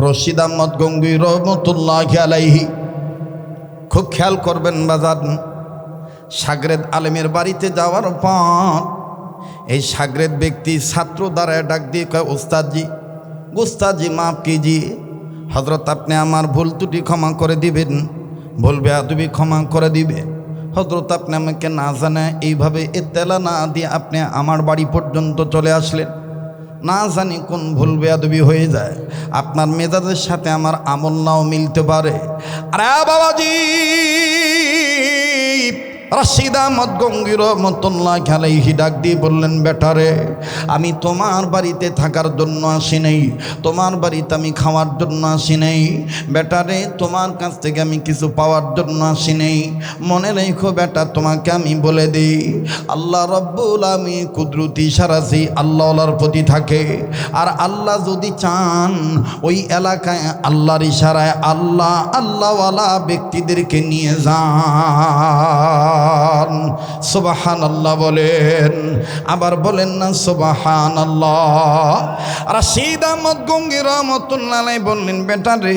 রশিদ আহমদ গঙ্গি রহমতুল্লাহি আলাইহি। খুব খেয়াল করবেন বাজান, সাগরেদ আলেমের বাড়িতে যাওয়ার পর এই সাগরেদ ব্যক্তি ছাত্র দ্বারা ডাক দিয়ে কয়, ওস্তাদজি ওস্তাদজি মাফ কিজিয়ে, হজরত আপনি আমার ভুল ত্রুটি ক্ষমা করে দিবেন, ভুল বেয়াদবি ক্ষমা করে দিবে। হজরত আপনি আমাকে না জানে এইভাবে এত্তেলা না দিয়ে আপনি আমার বাড়ি পর্যন্ত চলে আসলেন, না জানি কোন ভুল বেয়াদবি হয়ে যায়, আপনার মেজাজের সাথে আমার আমল নাও মিলতে পারে। আরে বাবাজি, রশিদ আহমদ গঙ্গি রহমতুল্লাহি আলাইহি ডাক দিয়ে বললেন, বেটারে আমি তোমার বাড়িতে থাকার জন্য আসি নাই, তোমার বাড়িতে আমি খাওয়ার জন্য আসি নাই, বেটারে তোমার কাছ থেকে আমি কিছু পাওয়ার জন্য আসি নাই। মনে রেখো বেটা, তোমাকে আমি বলে দিই, আল্লাহ রব্বুল আলামিন কুদরতি ইশারাসি আল্লাহর প্রতি থাকে, আর আল্লাহ যদি চান ওই এলাকায় আল্লাহর ইশারায় আল্লাহ আল্লাহওয়ালা ব্যক্তিদেরকে নিয়ে যান। সুবহানাল্লাহ বলেন, আবার বলেন না সুবহানাল্লাহ। রশিদ আহমদ গঙ্গি রহমতুল্লাহি আলাইহি বললেন, বেটা রে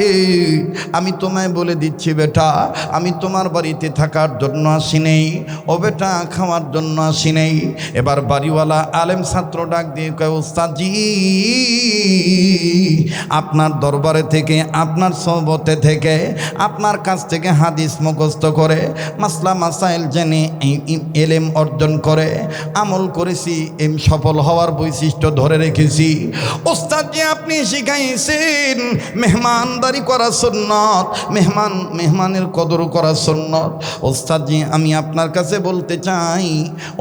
আমি তোমায় বলে দিচ্ছি বেটা, আমি তোমার বাড়িতে থাকার জন্য আসি নেই, ও বেটা খাওয়ার জন্য আসি নেই। এবার বাড়িওয়ালা আলেম ছাত্র ডাক দিয়ে কয়, ওস্তাদজি আপনার দরবারে থেকে, আপনার সোহবতে থেকে, আপনার কাছ থেকে হাদিস মুখস্থ করে, মাসলা মাসাইল জেনে এলেম অর্জন করে আমল করেছি, সফল হওয়ার বৈশিষ্ট্য ধরে রেখেছি। ওস্তাদজি আপনি শিখাইছেন মেহমানদারি করা সুন্নত, মেহমানের কদর করা সুন্নত। ওস্তাদজি আমি আপনার কাছে বলতে চাই,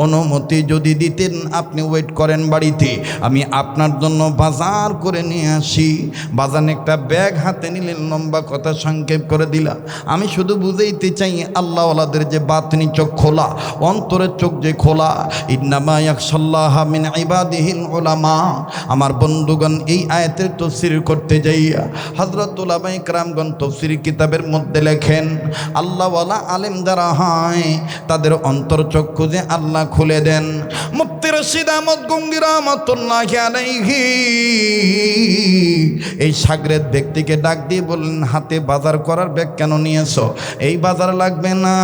অনুমতি যদি দিতেন আপনি ওয়েট করেন বাড়িতে, আমি আপনার জন্য বাজার করে নিয়ে আসি। বাজান একটা ব্যাগ হাতে নিলেন, লম্বা কথা সংক্ষেপ করে দিলা। আমি শুধু বুঝাইতে চাই আল্লাহওয়ালাদের যে বাতনি চোখ খোলা, অন্তরের চোখ যে খোলা, ইন্নামা ইয়াখশাল্লাহা মিন ইবাদিহিল উলামা। আমার বন্ধুগণ, এই আয়াতের তাফসীর করতে যাইয়া হযরত উলামায়ে কেরামগণ তাফসীর কিতাবের মধ্যে লেখেন, আল্লাহওয়ালা আলেম যারা হয় তাদের অন্তর চক্ষু যে আল্লাহ খুলে দেন। মুফতি রশিদ আহমদ গঙ্গি রহমতুল্লাহি আলাইহি এই সাগরেদ ব্যক্তিকে ডাক দিয়ে বললেন, হাতে বাজার করার ব্যাগ কেন নিয়েছো? এই বাজার লাগবে না,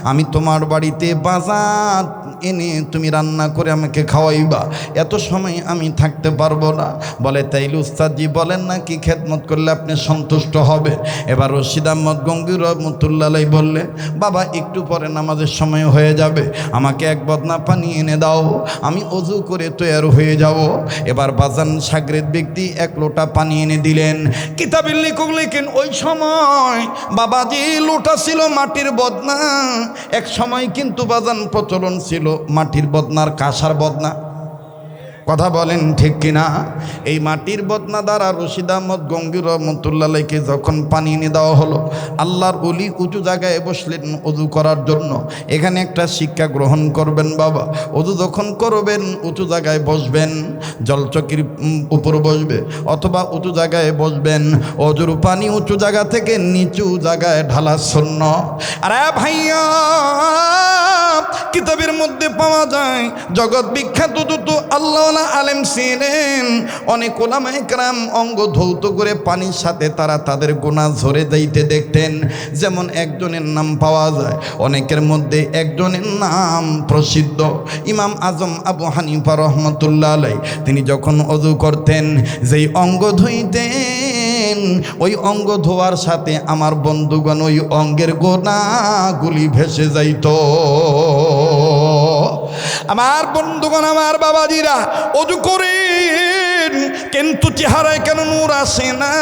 আমি তোমার বাড়িতে বাজার এনে তুমি রান্না করে আমাকে খাওয়াইবা, এত সময় আমি থাকতে পারবো না। বলে, তাইলে উস্তাদজি বলেন না কি খেদমত করলে আপনি সন্তুষ্ট হবে? এবার রশিদ আহমদ গঙ্গি রহমতুল্লাহি আলাইহি বললেন, বাবা একটু পরে নামাজের সময় হয়ে যাবে, আমাকে এক বদনা পানি এনে দাও, আমি অজু করে তৈয়ার হয়ে যাব। এবার বাজান সাগরেদ ব্যক্তি এক লোটা পানি এনে দিলেন। কিতাবের লেখক লেখেন, ওই সময় বাবাজি লোটা ছিল মাটির বদনা। এক সময় কিন্তু বাজান প্রচলন ছিল মাটির বদনার কাঁসার বদনা। কথা বলেন ঠিক কিনা? এই মাটির বদনা দ্বারা রশিদ আহমদ গঙ্গি রহমতুল্লাহি আলাইহিকে যখন পানি এনে দেওয়া হলো, আল্লাহর ওলি উঁচু জায়গায় বসলেন অজু করার জন্য। এখানে একটা শিক্ষা গ্রহণ করবেন বাবা, অজু যখন করবেন উঁচু জায়গায় বসবেন, জলচকির উপর বসবে অথবা উঁচু জায়গায় বসবেন। অজুর পানি উঁচু জায়গা থেকে নিচু জায়গায় ঢালা সুন্নাত। আরে ভাইয়া, কিতাবের মধ্যে পাওয়া যায় জগৎ বিখ্যাত দুটো আল্লাহওয়ালা আলেম ছিলেন। অনেক উলামায়ে কেরাম অঙ্গ ধৌত করে পানির সাথে তারা তাদের গুনাহ ঝরে যাইতে দেখতেন। যেমন একজনের নাম পাওয়া যায়, অনেকের মধ্যে একজনের নাম প্রসিদ্ধ, ইমাম আজম আবু হানিফা রহমতুল্লাহ আলাইহি। তিনি যখন ওযু করতেন, যেই অঙ্গ ধুইতেন, ওই অঙ্গ ধোয়ার সাথে আমার বন্ধুগণ ওই অঙ্গের গুনাহগুলি ভেসে যাইত। আমার বন্ধুগণ, আমার বাবাজিরা, ওযু করেন কিন্তু চেহারায় কেন নূর আসে না?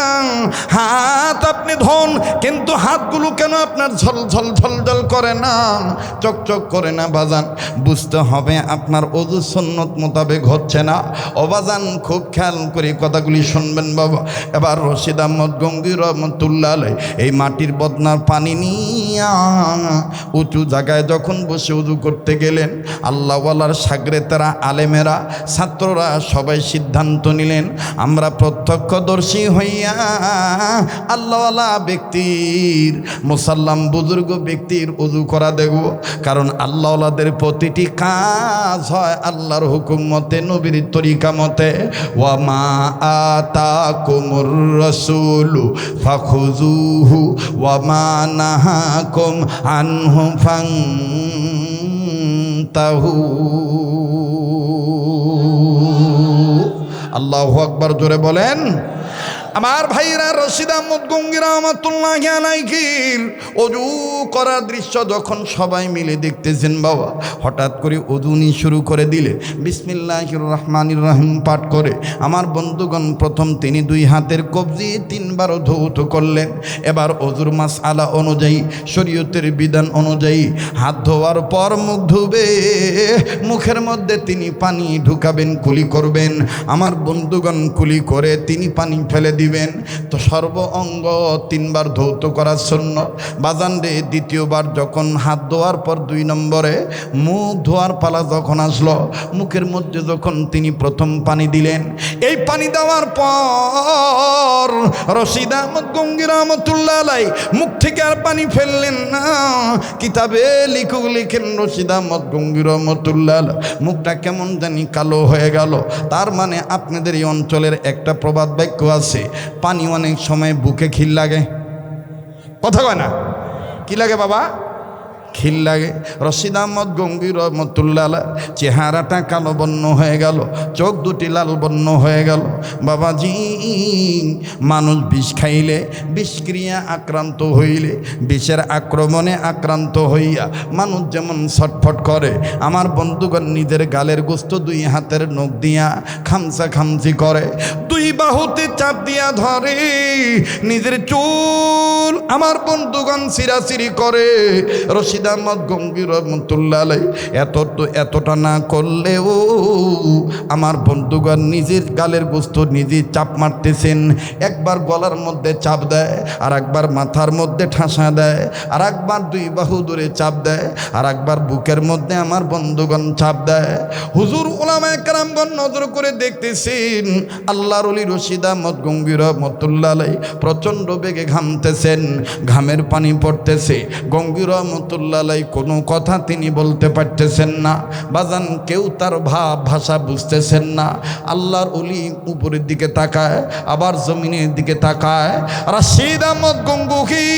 হাত আপনি ধোন কিন্তু হাতগুলো কেন আপনার ঝলঝল ঝলঝল করে না, চকচক করে না? বাজান বুঝতে হবে আপনার ওযু সুন্নত মোতাবেক হচ্ছে না। ও বাজান খুব খেয়াল করে কথাগুলি শুনবেন বাবা। এবার রশিদ আহমদ গঙ্গি রহমতুল্লাহি আলাইহি এই মাটির বদনার পানি নিয়া উঁচু জায়গায় যখন বসে ওযু করতে গেলেন, আল্লাহওয়ালার সাগরেতেরা, আলেমেরা, ছাত্ররা সবাই সিদ্ধান্ত নিলেন। আমরা প্রত্যক্ষদর্শী হইয়া আল্লাহওয়ালা ব্যক্তির, মুসাল্লাম বুজুর্গ ব্যক্তির ওযু করা দেখব। কারণ আল্লাহওয়ালাদের প্রতিটি কাজ হয় আল্লাহর হুকুম মতে, নবীর তরিকা মতে। ওয়া মা আতাকুমুর রাসূলু ফাখুযুহু ওয়া মা নাহাকুম আনহু ফান্তাহু। আল্লাহু আকবার, জোরে বলেন। আমার ভাইরা, রশিদ আহমদ গঙ্গী রহমাতুল্লাহি আলাইহির ওযু করার দৃশ্য যখন সবাই মিলে দেখতেছেন বাবা, হঠাৎ করে ওযুনি শুরু করে দিলে বিসমিল্লাহির রহমানির রহিম পাঠ করে আমার বন্ধুগণ প্রথম তিনি দুই হাতের কবজি তিনবার ধৌত করলেন। এবার ওযুর মাসআলা অনুযায়ী, শরীয়তের বিধান অনুযায়ী হাত ধোয়ার পর মুখ ধুবে, মুখের মধ্যে তিনি পানি ঢুকাবেন, কুলি করবেন। আমার বন্ধুগণ কুলি করে তিনি পানি ফেলে দিবেন। তো সর্ব অঙ্গ তিনবার ধৌত করার সুন্নাত। বাজান রে, দ্বিতীয়বার যখন হাত ধোয়ার পর 2 নম্বরে মুখ ধোয়ার পালা যখন আসলো, মুখের মধ্যে যখন তিনি প্রথম পানি দিলেন, এই পানি দেওয়ার পর রশিদ আহমদ গঙ্গী রহমাতুল্লাহ আলাইহি মুখ থেকে আর পানি ফেললেন না। কিতাবে লিখেন রশিদ আহমদ গঙ্গী রহমাতুল্লাহ আলাইহি মুখটা কেমন জানি কালো হয়ে গেল। তার মানে আপনাদের এই অঞ্চলের একটা প্রবাদ বাক্য আছে, পানি অনেক সময় বুকে খিল লাগে। কথা কয় না? কি লাগে বাবা? খিল লাগে। রশিদ আহমদ গঙ্গী রহমাতুল্লাহ আলাইহি চেহারাটা কালো বর্ণ হয়ে গেল, চোখ দুটি লাল বর্ণ হয়ে গেল। বাবাজি, মানুষ বিষ খাইলে, বিষক্রিয়া আক্রান্ত হইলে, বিষের আক্রমণে আক্রান্ত হইয়া মানুষ যেমন ছটফট করে, আমার বন্ধুগণ নিজের গালের গোস্ত 2 হাতের নখ দিয়া খামসা খামসি করে, 2 বাহুতে চাপ দিয়া ধরে, নিজের চুল আমার বন্ধুগণ সিরাসিরি করে। রশিদ আহমদ গঙ্গী রহমাতুল্লাহ আলাইহি এতটা না করলেও আমার বন্ধুগণ নিজের গালের গোস্ত নিজে চাপ মারতেছেন। একবার গলার মধ্যে চাপ দেয়, আর একবার মাথার মধ্যে ঠাসা দেয়, আর একবার 2 বাহু ধরে চাপ দেয়, আর একবার বুকের মধ্যে আমার বন্ধুগণ চাপ দেয়। হুজুর উলামায়ে কেরামগণ নজর করে দেখতেছেন আল্লাহর ওলি রশিদ আহমদ গঙ্গী রহমাতুল্লাহ আলাইহি প্রচণ্ড বেগে ঘামতেছেন, ঘামের পানি পড়তেছে। গঙ্গী রহমাতুল্লাহ আলাইহি কোনো কথা তিনি বলতে পারতেছেন না। বাজান, কেউ তার ভাষা বুঝতেছেন না। আল্লাহর ওলি উপরের দিকে তাকায়, আবার জমিনের দিকে তাকায়। রশিদ আহমদ গঙ্গী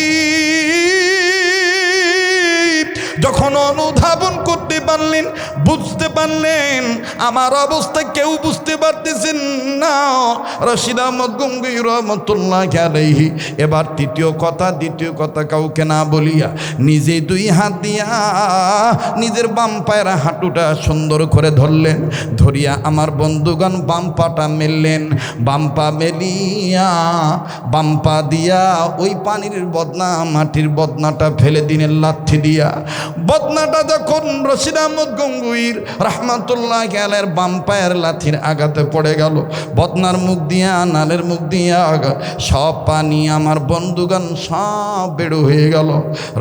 যখন অনুধাবন করতে পারলেন, বুঝতে পারলেন আমার অবস্থা কেউ বুঝতে পারতেছেন না। রশিদ আহমদ গঙ্গী রহমাতুল্লাহি আলাইহি এবার দ্বিতীয় কথা কাউকে না বলিয়া নিজে 2 হাত দিয়া নিজের বাম পায়ের হাঁটুটা সুন্দর করে ধরলেন। ধরিয়া আমার বন্ধুগণ বাম পাটা মেললেন, বাম পা মেলিয়া বাম পা দিয়া ওই পানির বদনা, মাটির বদনাটা ফেলে দিলেন লাথি দিয়া। বদনাটা যখন রশিদ আহমদ গঙ্গুইর রহমাতুল্লাহি আলাইহির বাম পায়ের লাথির আঘাতে পড়ে গেল, বদনার মুখ দিয়া, নালের মুখ দিয়া সব পানি আমার বন্ধুগণ সব বেড়ো হয়ে গেল।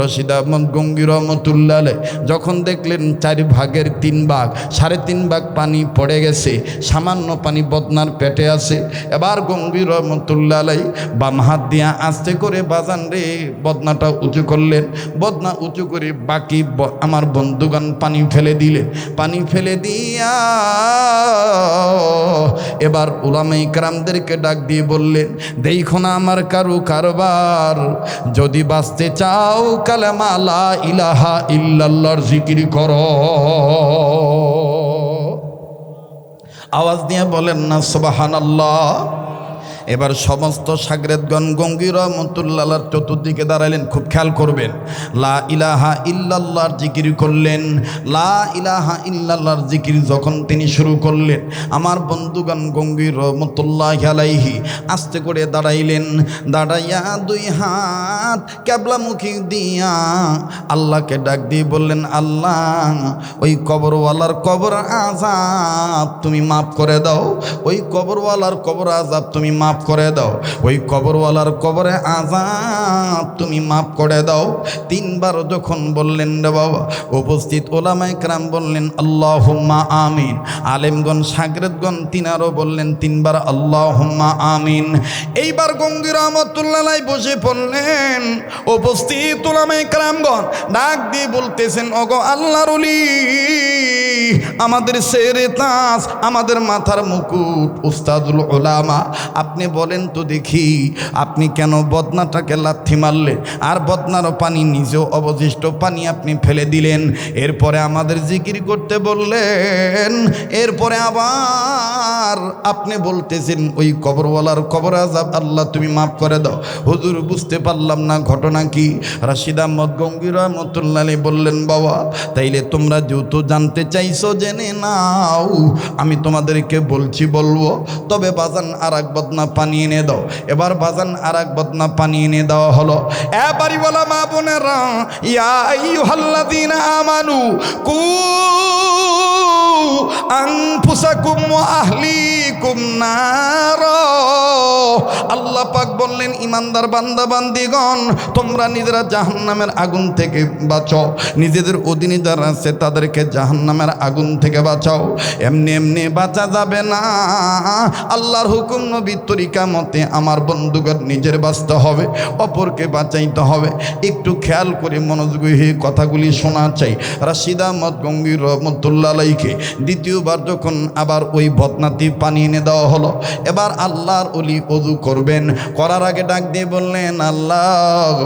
রশিদ আহমদ গঙ্গী রহমাতুল্লাহি আলাইহি যখন দেখলেন 4 ভাগের 3 ভাগ, 3.5 ভাগ পানি পড়ে গেছে, সামান্য পানি বদনার পেটে আছে। এবার গঙ্গী রহমাতুল্লাহি আলাইহি বাম হাত দিয়া আস্তে করে বাজান রে বদনাটা উঁচু করলেন। বদনা উঁচু করে বাকি আমার বন্ধুগণ পানি ফেলে দিলে। পানি ফেলে দিয়া এবার উলামায়ে কেরামদেরকে ডাক দিয়ে বললেন, দেখো না আমার কারবার, যদি বাঁচতে চাও কালেমা লা ইলাহা ইল্লাল্লাহর জিকির করো। আওয়াজ দিয়ে বলেন না সুবহানাল্লাহ। এবার সমস্ত শাগরেদগণ গঙ্গী রহমাতুল্লাহর চতুর্দিকে দাঁড়ালেন। খুব খেয়াল করবেন, লা ইলাহা ইল্লাল্লাহর জিকির করলেন। লা ইলাহা ইল্লাল্লাহর জিকির যখন তিনি শুরু করলেন, আমার বন্ধুগণ গঙ্গী রহমাতুল্লাহি আলাইহি আস্তে করে দাঁড়াইলেন। দাঁড়াইয়া 2 হাত ক্যাবলামুখী দিয়া আল্লাহকে ডাক দিয়ে বললেন, আল্লাহ ওই কবরওয়ালার কবর আযাব তুমি মাফ করে দাও, ওই কবরওয়ালার কবর আযাব তুমি মাফ মাফ করে দাও, ওই কবরওয়ালার কবরে আযাব তুমি মাফ করে দাও। তিনবার যখন বললেন রে বাবা, উপস্থিত ওলামায়ে কেরাম বললেন আল্লাহুম্মা আমিন। আলেমগণ শাগরেদগণ তিনারও বললেন তিনবার আল্লাহুম্মা আমিন। এইবার গঙ্গি রহমতুল্লাহ আলাইহি বসে পড়লেন। উপস্থিত ওলামায়ে কেরামগণ ডাক দিয়ে বলতেছেন, ওগো আল্লাহর ওলি, আমাদের সেরে তাজ, আমাদের মাথার মুকুট, উস্তাদুল উলামা, আপনি বলেন তো দেখি, আপনি কেন বদনাটাকে লাথি মারলেন আর বদনারও পানি, নিজেও অবশিষ্ট পানি আপনি ফেলে দিলেন? এরপরে আমাদের জিকির করতে বললেন, এরপরে আবার আপনি বলতেছেন ওই কবরওয়ালার কবর আযাব আল্লাহ তুমি মাফ করে দাও। হুজুর বুঝতে পারলাম না ঘটনা কি। রাশিদ আহমদ গঙ্গি রহমতুল্লাহ আলাইহি বললেন, বাবা তাইলে তোমরা যেহেতু জানতে চাইছো জেনে নাও, আমি তোমাদেরকে বলবো, তবে বাজান আর এক বদনা পানি এনে দাও। এবার বাজান আর এক বদনা পানি এনে দেওয়া হলো। এবারই বলা মা বোনেরা, ইয়া আইয়ুহাল্লাযীনা আমানু কু আনফুসাকুম ওয়া আহলিকুম নার। আল্লাহ পাক বললেন, ইমানদার বান্দা বান্দিগণ, তোমরা নিজেরা জাহান্নামের আগুন থেকে বাঁচাও, নিজেদের অধীনে যারা আছে তাদেরকে জাহান্নামের আগুন থেকে বাঁচাও। এমনি এমনি বাঁচা যাবে না, আল্লাহর হুকুম নবীর তরিকা মতে আমার বন্ধুগণ নিজের বাঁচতে হবে, অপরকে বাঁচাইতে হবে। একটু খেয়াল করে মনোযোগী হয়ে কথাগুলি শোনা চাই। রাশিদ আহমদ গঙ্গি রহমতুল্লাহ আলাইহিকে দ্বিতীয়বার যখন আবার ওই বদনাটি পানি এনে দেওয়া হলো, এবার আল্লাহর ওলি ওযু করবেন, করার আগে ডাক দিয়ে বললেন, আল্লাহ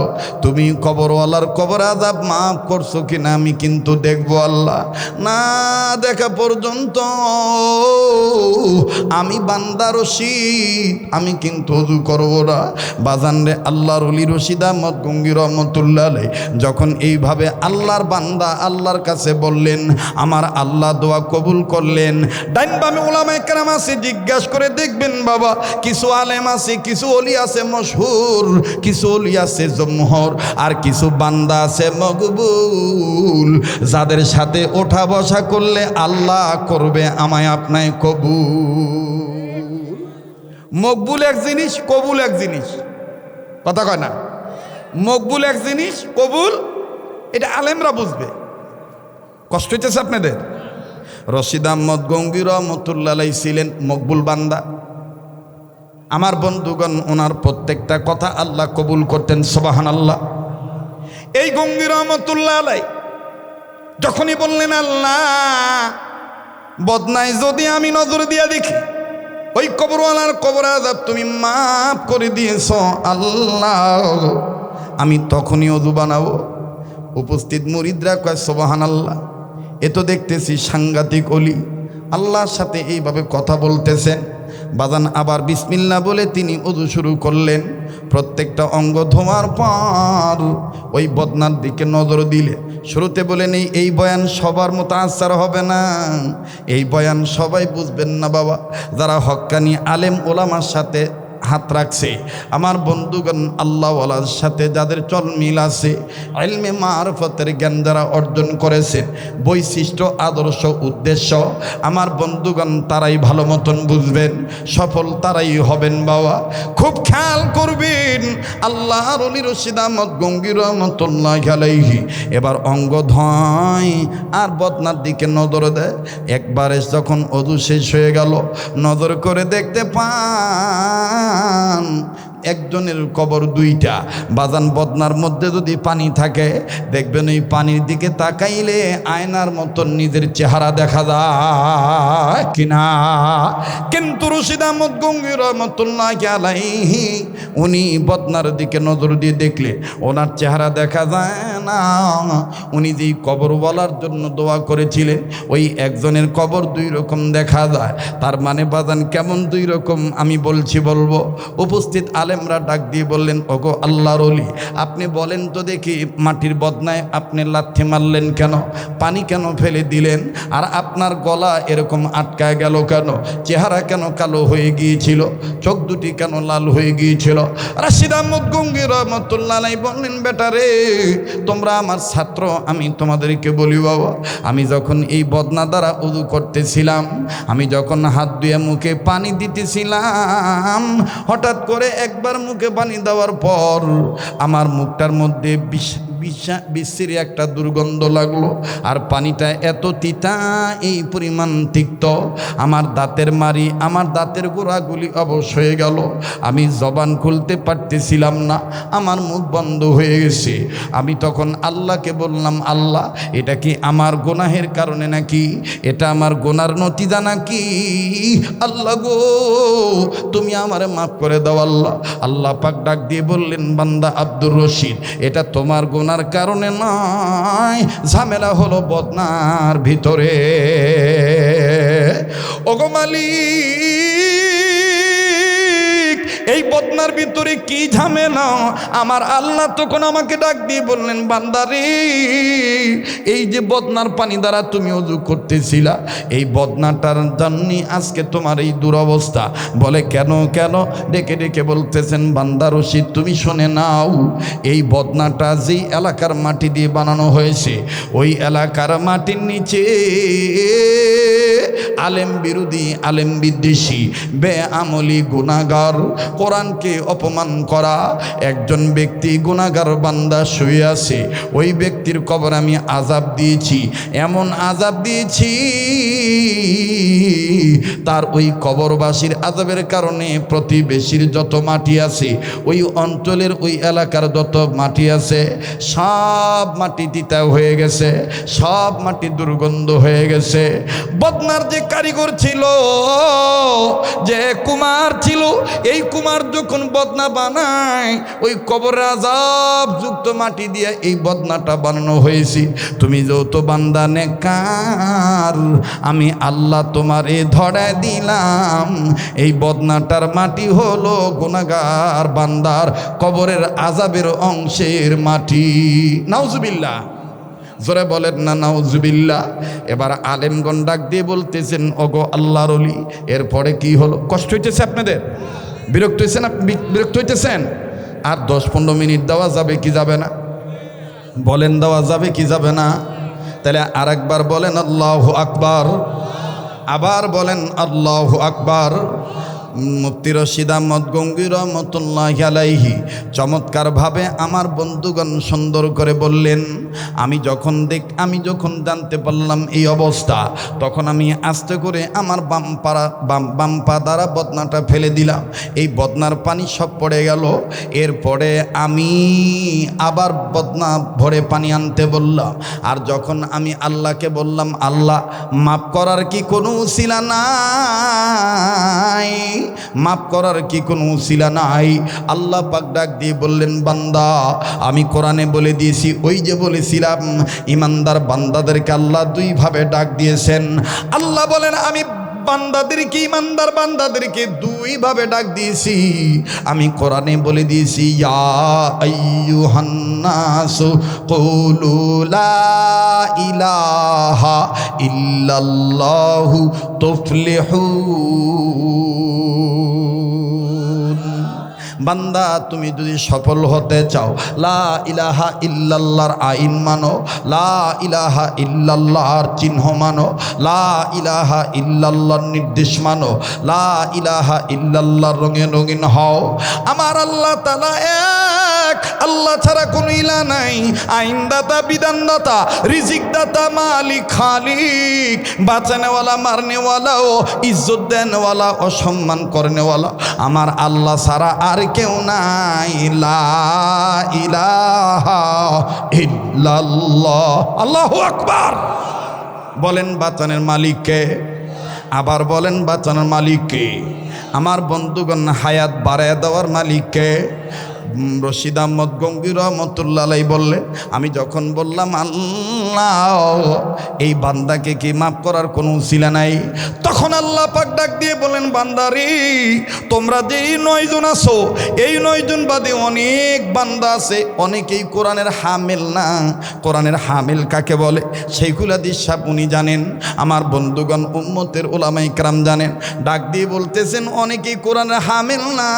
তুমি কবরওয়ালার কবর আযাব মাফ করছো কিনা আমি কিন্তু দেখবো আল্লাহ। না দেখা পর্যন্ত আমি বান্দা রশিদ, আমি কিন্তু ওযু করব না। বাজান রে, আল্লাহর ওলি রাশিদ আহমদ গঙ্গি রহমতুল্লাহ আলাইহি যখন এইভাবে আল্লাহর বান্দা আল্লাহর কাছে বললেন, আমার আল্লাহ দোয়া কবুল করলেন। ডাইন বামে ওলামায়ে কেরাম আছে, জিজ্ঞাসা করে দেখবেন বাবা, কিছু আলেম আছে, কিছু ওলি আছে মশহুর, কিছু ওলি আছে জমহর, আর কিছু বান্দা আছে মকবুল, যাদের সাথে ওঠা বসা করলে আল্লাহ করবে আমায় আপনায় কবুল। মকবুল এক জিনিস, কবুল এক জিনিস, কথা কয় না? মকবুল এক জিনিস, কবুল এটা আলেমরা বুঝবে। কষ্ট হইতেছে আপনাদের? রাশিদ আহমদ গঙ্গি রহমতুল্লাহ আলাইহি ছিলেন মকবুল বান্দা। আমার বন্ধুগণ, ওনার প্রত্যেকটা কথা আল্লাহ কবুল করতেন, সুবহানাল্লাহ। এই গঙ্গি রহমতুল্লাহ আলাইহি যখনই বললেন, আল্লাহ বদনায় যদি আমি নজর দিয়া দেখি, ওই কবরওয়ালার কবর আযাব তুমি মাফ করে দিয়েছ আল্লাহ, আমি তখনই ওযু বানাবো। উপস্থিত মুরিদরা কয় সুবহানাল্লাহ, এ তো দেখতেছি সাংঘাতিক ওলি, আল্লাহর সাথে এইভাবে কথা বলতেছেন। বাজান আবার বিসমিল্লাহ বলে তিনি ওযু শুরু করলেন। প্রত্যেকটা অঙ্গ ধোয়ার পর ওই বদনার দিকে নজর দিলে, শুরুতে বলেন এই বয়ান সবার মতো আসার হবে না, এই বয়ান সবাই বুঝবেন না বাবা। যারা হক্কানি আলেম ওলামার সাথে হাত রাখছে, আমার বন্ধুগণ আল্লাহওয়ালার সাথে যাদের চল মিল আছে, ইলমে মারফতের জ্ঞান যারা অর্জন করেছে, বৈশিষ্ট্য আদর্শ উদ্দেশ্য, আমার বন্ধুগণ তারাই ভালো মতন বুঝবেন, সফল তারাই হবেন বাবা। খুব খেয়াল করবেন, আল্লাহর ওলি রাশিদ আহমদ গঙ্গি রহমতুল্লাহি আলাইহি এবার অঙ্গ ধয় আর বদনার দিকে নজর দেয়। একবারে যখন ওযু শেষ হয়ে গেল, নজর করে দেখতে পান একজনের কবর দুইটা। বাজান বদনার মধ্যে যদি পানি থাকে, দেখবেন ওই পানির দিকে তাকাইলে আয়নার মতন নিজের চেহারা দেখা যায় কিনা। কিন্তু রাশিদ আহমদ গঙ্গি রহমতুল্লাহি আলাইহি উনি বদনার দিকে নজর দিয়ে দেখলে ওনার চেহারা দেখা যায় না। উনি যেই কবরওয়ালার জন্য দোয়া করেছিলেন, ওই একজনের কবর দুই রকম দেখা যায়। তার মানে বাজান কেমন দুই রকম আমি বলবো। উপস্থিত আলেমরা ডাক দিয়ে বললেন, ওগো আল্লাহর ওলি, আপনি বলেন তো দেখি, মাটির বদনায় আপনি লাথি মারলেন কেন? পানি কেন ফেলে দিলেন? আর আপনার গলা এরকম আটকায় গেল কেন? চেহারা কেন কালো হয়ে গিয়েছিল? চোখ দুটি কেন লাল হয়ে গিয়েছিল? রাশিদ আহমদ গঙ্গি রহমতুল্লাহ আলাইহি বললেন, বেটা রে, তোমরা আমার ছাত্র, আমি তোমাদেরকে বলি বাবা, আমি যখন এই বদনা দ্বারা উযু করতেছিলাম, আমি যখন হাত ধুয়ে মুখে পানি দিতেছিলাম, হঠাৎ করে একবার মুখে পানি দেওয়ার পর আমার মুখটার মধ্যে বিশ্রী একটা দুর্গন্ধ লাগলো। আর পানিটা এত তিতা, এই পরিমাণ তিক্ত, আমার দাঁতের মারি, আমার দাঁতের গোড়াগুলি অবশ হয়ে গেল। আমি জবান খুলতে পারতেছিলাম না, আমার মুখ বন্ধ হয়ে গেছে। আমি তখন আল্লাহকে বললাম, আল্লাহ, এটা কি আমার গুনাহের কারণে নাকি? এটা আমার গুনার নতিজা নাকি? আল্লাহ গো, তুমি আমারে মাফ করে দাও আল্লাহ। আল্লাহ পাক ডাক দিয়ে বললেন, বান্দা আব্দুর রশিদ, এটা তোমার গুনার কারণে নয়, ঝামেলা হলো বদনার ভিতরে। ওগো মালিক, এই বদনার ভিতরে কি ঝামেলা? আমার আল্লাহ তখন আমাকে ডাক দিয়ে বললেন, বান্দারে, এই যে বদনার পানি দ্বারা তুমি ওযু করতেছিলা, এই বদনাটার জন্যে আজকে তোমার এই দুরবস্থা। বলে কেন কেন? ডেকে ডেকে বলতেছেন, বান্দা রশিদ, তুমি শুনে নাও, এই বদনাটা যেই এলাকার মাটি দিয়ে বানানো হয়েছে, ওই এলাকার মাটির নিচে আলেম বিরোধী, আলেম বিদ্বেষী, বেআমলি, গুনাহগার, কোরআনকে অপমান করা একজন ব্যক্তি, গুনাহগার বান্দা শুয়ে আছে। ওই ব্যক্তির কবর আমি আযাব দিয়েছি, এমন আযাব দিয়েছি, তার ওই কবরবাসীর আযাবের কারণে প্রতিবেশীর যত মাটি আছে, ওই অঞ্চলের ওই এলাকার যত মাটি আছে, সব মাটি তিতা হয়ে গেছে, সব মাটি দুর্গন্ধ হয়ে গেছে। বদনার যে কারিগর ছিল, যে কুমার ছিল, এই কুমার যখন বদনা বানায়, ওই কবরের আযাব যুক্ত মাটি দিয়ে এই বদনাটা বানানো হয়েছে। তুমি যত বান্দা নেকার, আমি আল্লাহ তোমারে ধরায় দিলাম, এই বদনাটার মাটি হলো গুনাহগার বান্দার কবরের আযাবের অংশের মাটি। নাউজুবিল্লাহ, জোরে বলেন না নাউজুবিল্লাহ। এবার আলেমগণ ডাক দিয়ে বলতেছেন, ওগো আল্লাহর ওলি, এরপরে কি হলো? কষ্ট হইতেছে আপনাদের? বিরক্ত হয়েছেন? বিরক্ত হইতেছেন? আর 10-15 মিনিট দেওয়া যাবে কি যাবে না? বলেন, দেওয়া যাবে কি যাবে না? তাহলে আরেকবার বলেন আল্লাহু আকবার, আবার বলেন আল্লাহু আকবার। মুফতি রশিদ আহমদ গঙ্গী রহমতুল্লাহি আলাইহি চমৎকারভাবে আমার বন্ধুগণ সুন্দর করে বললেন, আমি যখন জানতে পারলাম এই অবস্থা, তখন আমি আস্তে করে আমার বাম পা দ্বারা বদনাটা ফেলে দিলাম। এই বদনার পানি সব পড়ে গেল। এরপরে আমি আবার বদনা ভরে পানি আনতে বললাম। আর যখন আমি আল্লাহকে বললাম, আল্লাহ, মাফ করার কি কোনো উসিলা নাই? মাফ করার কি কোনো উসিলা নাই? আল্লাহ পাক ডাক দিয়ে বললেন, বান্দা, আমি কোরআনে বলে দিয়েছি, ওই যে বলেছিলাম ইমানদার বান্দাদেরকে আল্লাহ দুইভাবে ডাক দিয়েছেন। আল্লাহ বলেন, আমি বান্দাদেরকে, ইমানদার বান্দাদেরকে দুইভাবে ডাক দিয়েছি। আমি কোরআনে বলে দিয়েছি, ইয়া আইয়ুহান নাসু কুলু লা ইলাহা ইল্লাল্লাহু তুফলিহুন। বান্দা, তুমি যদি সফল হতে চাও, লা ইলাহা ইল্লাল্লাহর আইন মানো, লা ইলাহা ইল্লাল্লাহর চিহ্ন মানো, লা ইলাহা ইল্লাল্লাহর নির্দেশ মানো, লা ইলাহা ইল্লাল্লাহর রঙে রঙিন হও। আমার আল্লাহ তাআলা এক, আল্লাহ ছাড়া কোনো ইলাহ নাই। আইনদাতা, বিধানদাতা, রিজিকদাতা, মালিক, খালিক, বাঁচানেওয়ালা, মারনেওয়ালা ও ইজ্জত দেনওয়ালা, অসম্মান করনেওয়ালা আমার আল্লাহ ছাড়া আর কেউ নাই। লা ইলাহা ইল্লাল্লাহ। আল্লাহু আকবার। বলেন, বাঁচানের মালিককে? আবার বলেন, বাঁচানোর মালিককে? আমার বন্ধুগণ, হায়াত বাড়ায় দেওয়ার মালিককে? রশিদ আহমদ গঙ্গী রহমতুল্লাহ আলাইহি বললেন, আমি যখন বললাম, আল্লাহ, এই বান্দাকে কি মাফ করার কোনো উসিলা নাই, তখন আল্লাহ পাক ডাক দিয়ে বলেন, বান্দারে, তোমরা যে এই 9 জন আছো, এই 9 জন বাদে অনেক বান্দা আছে, অনেকেই কোরআনের হামেল না। কোরআনের হামেল কাকে বলে? সেইগুলা দিশাপ উনি জানেন, আমার বন্ধুগণ উম্মতের উলামায়ে কেরাম জানেন। ডাক দিয়ে বলতেছেন, অনেকেই কোরআনের হামেল না,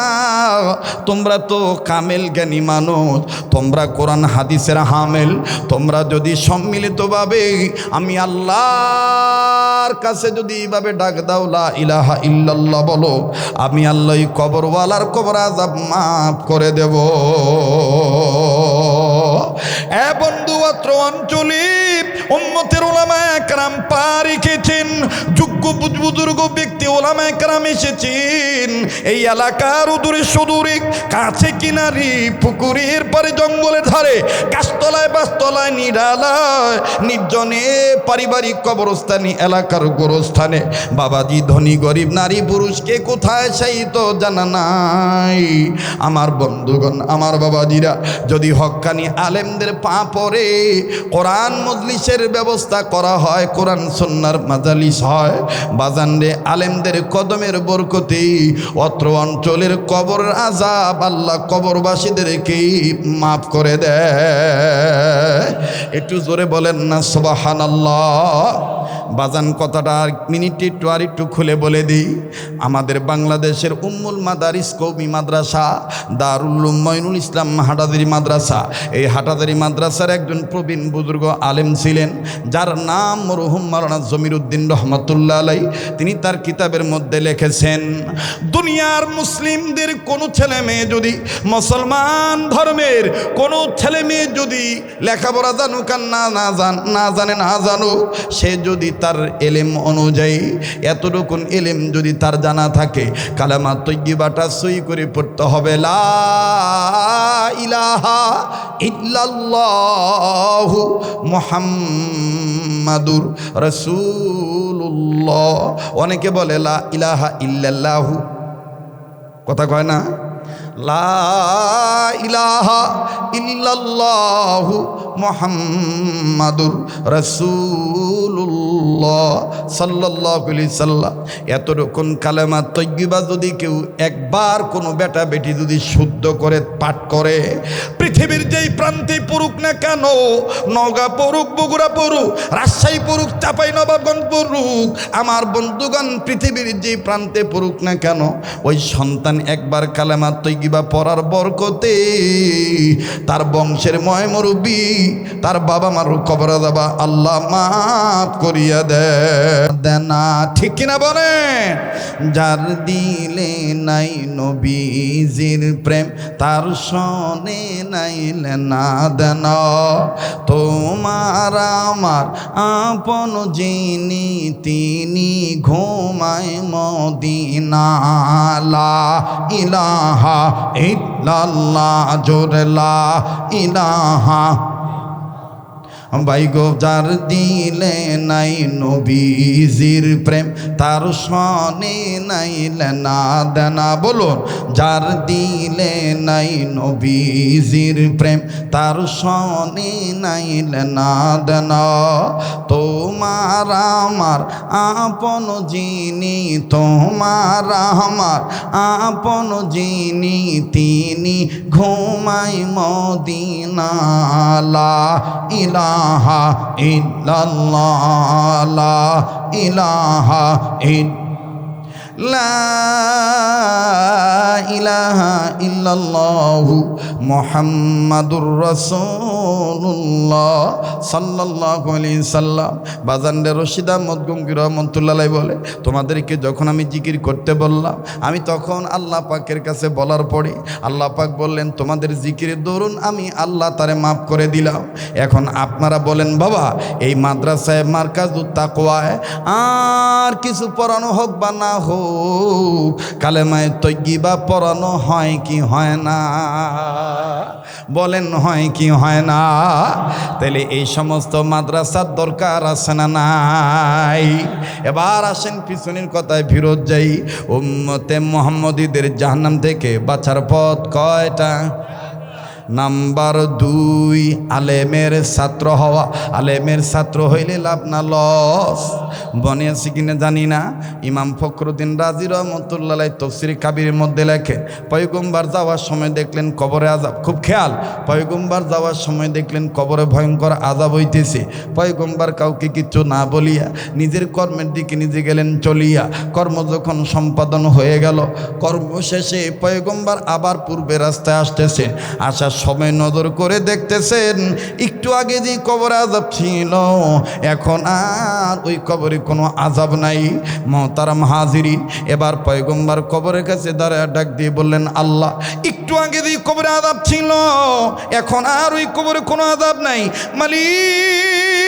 তোমরা তো কামেল জ্ঞানী মানুষ, তোমরা কোরআন হাদিসের হামেল, তোমরা যদি সম্মিলিতভাবে আমি আল্লাহর কাছে যদি এইভাবে ডাক দাও লা ইলাহা ইল্লাল্লাহ বলো, আমি আল্লাহ কবরওয়ালার কবর আযাব মাফ করে দেব। এ বন্ধু, অত্র অঞ্চলে উম্মতের উলামায়ে কেরাম পা রেখেছেন, যোগ্য বুজুর্গ ব্যক্তি উলামায়ে কেরাম এসেছেন এই এলাকার দূরে সুদূরে, কাছে কিনারি, পুকুরের পারে, জঙ্গলের ধারে, গাছতলায় বাসতলায়, নিরালায় নির্জনে, পারিবারিক কবরস্থানে, এলাকার গোরস্থানে, বাবাজি ধনী গরিব নারী পুরুষ কে কোথায় সেই তো জানা নাই। আমার বন্ধুগণ, আমার বাবাজিরা, যদি হক্কানি আলেমদের পা পড়ে কোরআন মজলিসের ব্যবস্থা করা হয়, কোরআন সুন্নাহর মাজালিস হয়, বাজান রে, আলেমদের কদমের বরকতে অত্র অঞ্চলের কবর আযাব আল্লাহ কবরবাসীদেরকে মাফ করে দেয়। একটু জোরে বলেন না সুবহানাল্লাহ। বাজান কথাটা আর মিনিটে একটু খুলে বলে দিই। আমাদের বাংলাদেশের উম্মুল মাদারিস কওমি মাদ্রাসা দারুল উলুম মঈনুল ইসলাম হাটাজারি মাদ্রাসা, এই হাটাজারি মাদ্রাসার একজন প্রবীণ বুজুর্গ আলেম ছিলেন, যার নাম মরহুম মাওলানা জমিরউদ্দিন রহমাতুল্লাহ আলাইহি। তিনি তার কিতাবের মধ্যে লিখেছেন, দুনিয়ার মুসলিমদের কোনো ছেলে মেয়ে যদি, মুসলমান ধর্মের কোনো ছেলে মেয়ে যদি লেখাপড়া জানুক আর না জানুক, সে যদি তার এলেম অনুযায়ী এতটুকুন এলেম যদি তার জানা থাকে, কালেমা তয়্যিবাটা সই করে পড়তে হবে, লা ইলাহা ইল্লাল্লাহু মুহাম্মাদুর রাসূলুল্লাহ। অনেকে বলে লা ইলাহা ইল্লাল্লাহু, কথা কয় না, লা ইলাহা ইল্লাল্লাহু মুহাম্মাদুর রাসূলুল্লাহ সাল্লাল্লাহু আলাইহি সাল্লাম। এতটুকুন কালেমা তয়্যিবা যদি কেউ একবার কোনো বেটা বেটি যদি শুদ্ধ করে পাঠ করে, পৃথিবীর যেই প্রান্তে পড়ুক না কেন, নওগাঁ পড়ুক, বগুড়া পড়ুক, রাজশাহী পড়ুক, চাঁপাইনবাবগঞ্জ পড়ুক, আমার বন্ধুগণ পৃথিবীর যেই প্রান্তে পড়ুক না কেন, ওই সন্তান একবার কালেমা তয়্যিবা পড়ার বরকতে তার বংশের ময় মুরব্বী, তার বাবা মার কবর আযাব আল্লাহ মাফ করিয়া দেনা, ঠিক কিনা বলেন? যার দিলে নাই নবীজির প্রেম, তার সনে নাইলে না দেন, তোমার আমার আপন যিনি, তিনি ঘুমায় মদিনা, লা ইলাহা ইল্লাল্লাহ, জোরে লা ইলাহা। বাইগো, যার দিলে নাই নবীজির প্রেম, তার সনে নাইলে না দেনা, বলুন, যার দিলে নাই নবীজির প্রেম, তার সনে নাইলে না দেনা, তোমার আমার আপন যিনি, তোমার আমার আপন যিনি, তিনি ঘুমাই মদিনা, লা ইলাহা ইল্লাল্লাহ, লা ইলাহা লা ইলাহা ইল্লাল্লাহু মুহাম্মাদুর রাসূলুল্লাহ সাল্লাল্লাহু আলাইহি সাল্লাম। বাজানরে রশিদ আহমদ গঙ্গি রহমাতুল্লাহ আলাইহি বলে, তোমাদেরকে যখন আমি জিকির করতে বললাম, আমি তখন আল্লাহ পাকের কাছে বলার পরে আল্লাহ পাক বললেন, তোমাদের জিকিরের দরুন আমি আল্লাহ তারে মাফ করে দিলাম। এখন আপনারা বলেন, বাবা এই মাদ্রাসায় মারকাজুত তাকওয়ায় আর কিছু পড়ানো হোক বা না হোক, কালেমায়ে তয়্যিবা পড়ানো হয় কি হয় না? বলেন হয় কি হয় না? তাহলে এই সমস্ত মাদ্রাসার দরকার আছে না নাই? এবার আসেন পিছনের কথায় ফিরত যাই। উম্মতে মুহাম্মদীদের জাহান্নাম থেকে বাঁচার পথ কয়টা? নাম্বার 2, আলেমের ছাত্র হওয়া। আলেমের ছাত্র হইলে লাভ না লস। মনে আছে কিনা জানি না, ইমাম ফখরুদ্দিন রাজি রহমতুল্লাহ তফসির কাবিরের মধ্যে লেখে, পয়গম্বর যাওয়ার সময় দেখলেন কবরে আযাব। খুব খেয়াল, পয়গম্বর যাওয়ার সময় দেখলেন কবরে ভয়ঙ্কর আযাব হইতেছে। পয়গম্বর কাউকে কিছু না বলিয়া নিজের কর্মের দিকে নিজে গেলেন চলিয়া। কর্ম যখন সম্পাদন হয়ে গেল, কর্ম শেষে পয়গম্বর আবার পূর্বে রাস্তায় আসতেছে। আসার সময় নজর করে দেখতেছেন একটু আগে যে কবরে আযাব ছিল, এখন আর ওই কবরে কোনো আযাব নাই। মুহতারাম হাজিরিন, এবার পয়গম্বর কবরের কাছে দাঁড়ায় ডাক দিয়ে বললেন, আল্লাহ, একটু আগে যে কবরে আযাব ছিল, এখন আর ওই কবরে কোনো আযাব নাই। মালিক,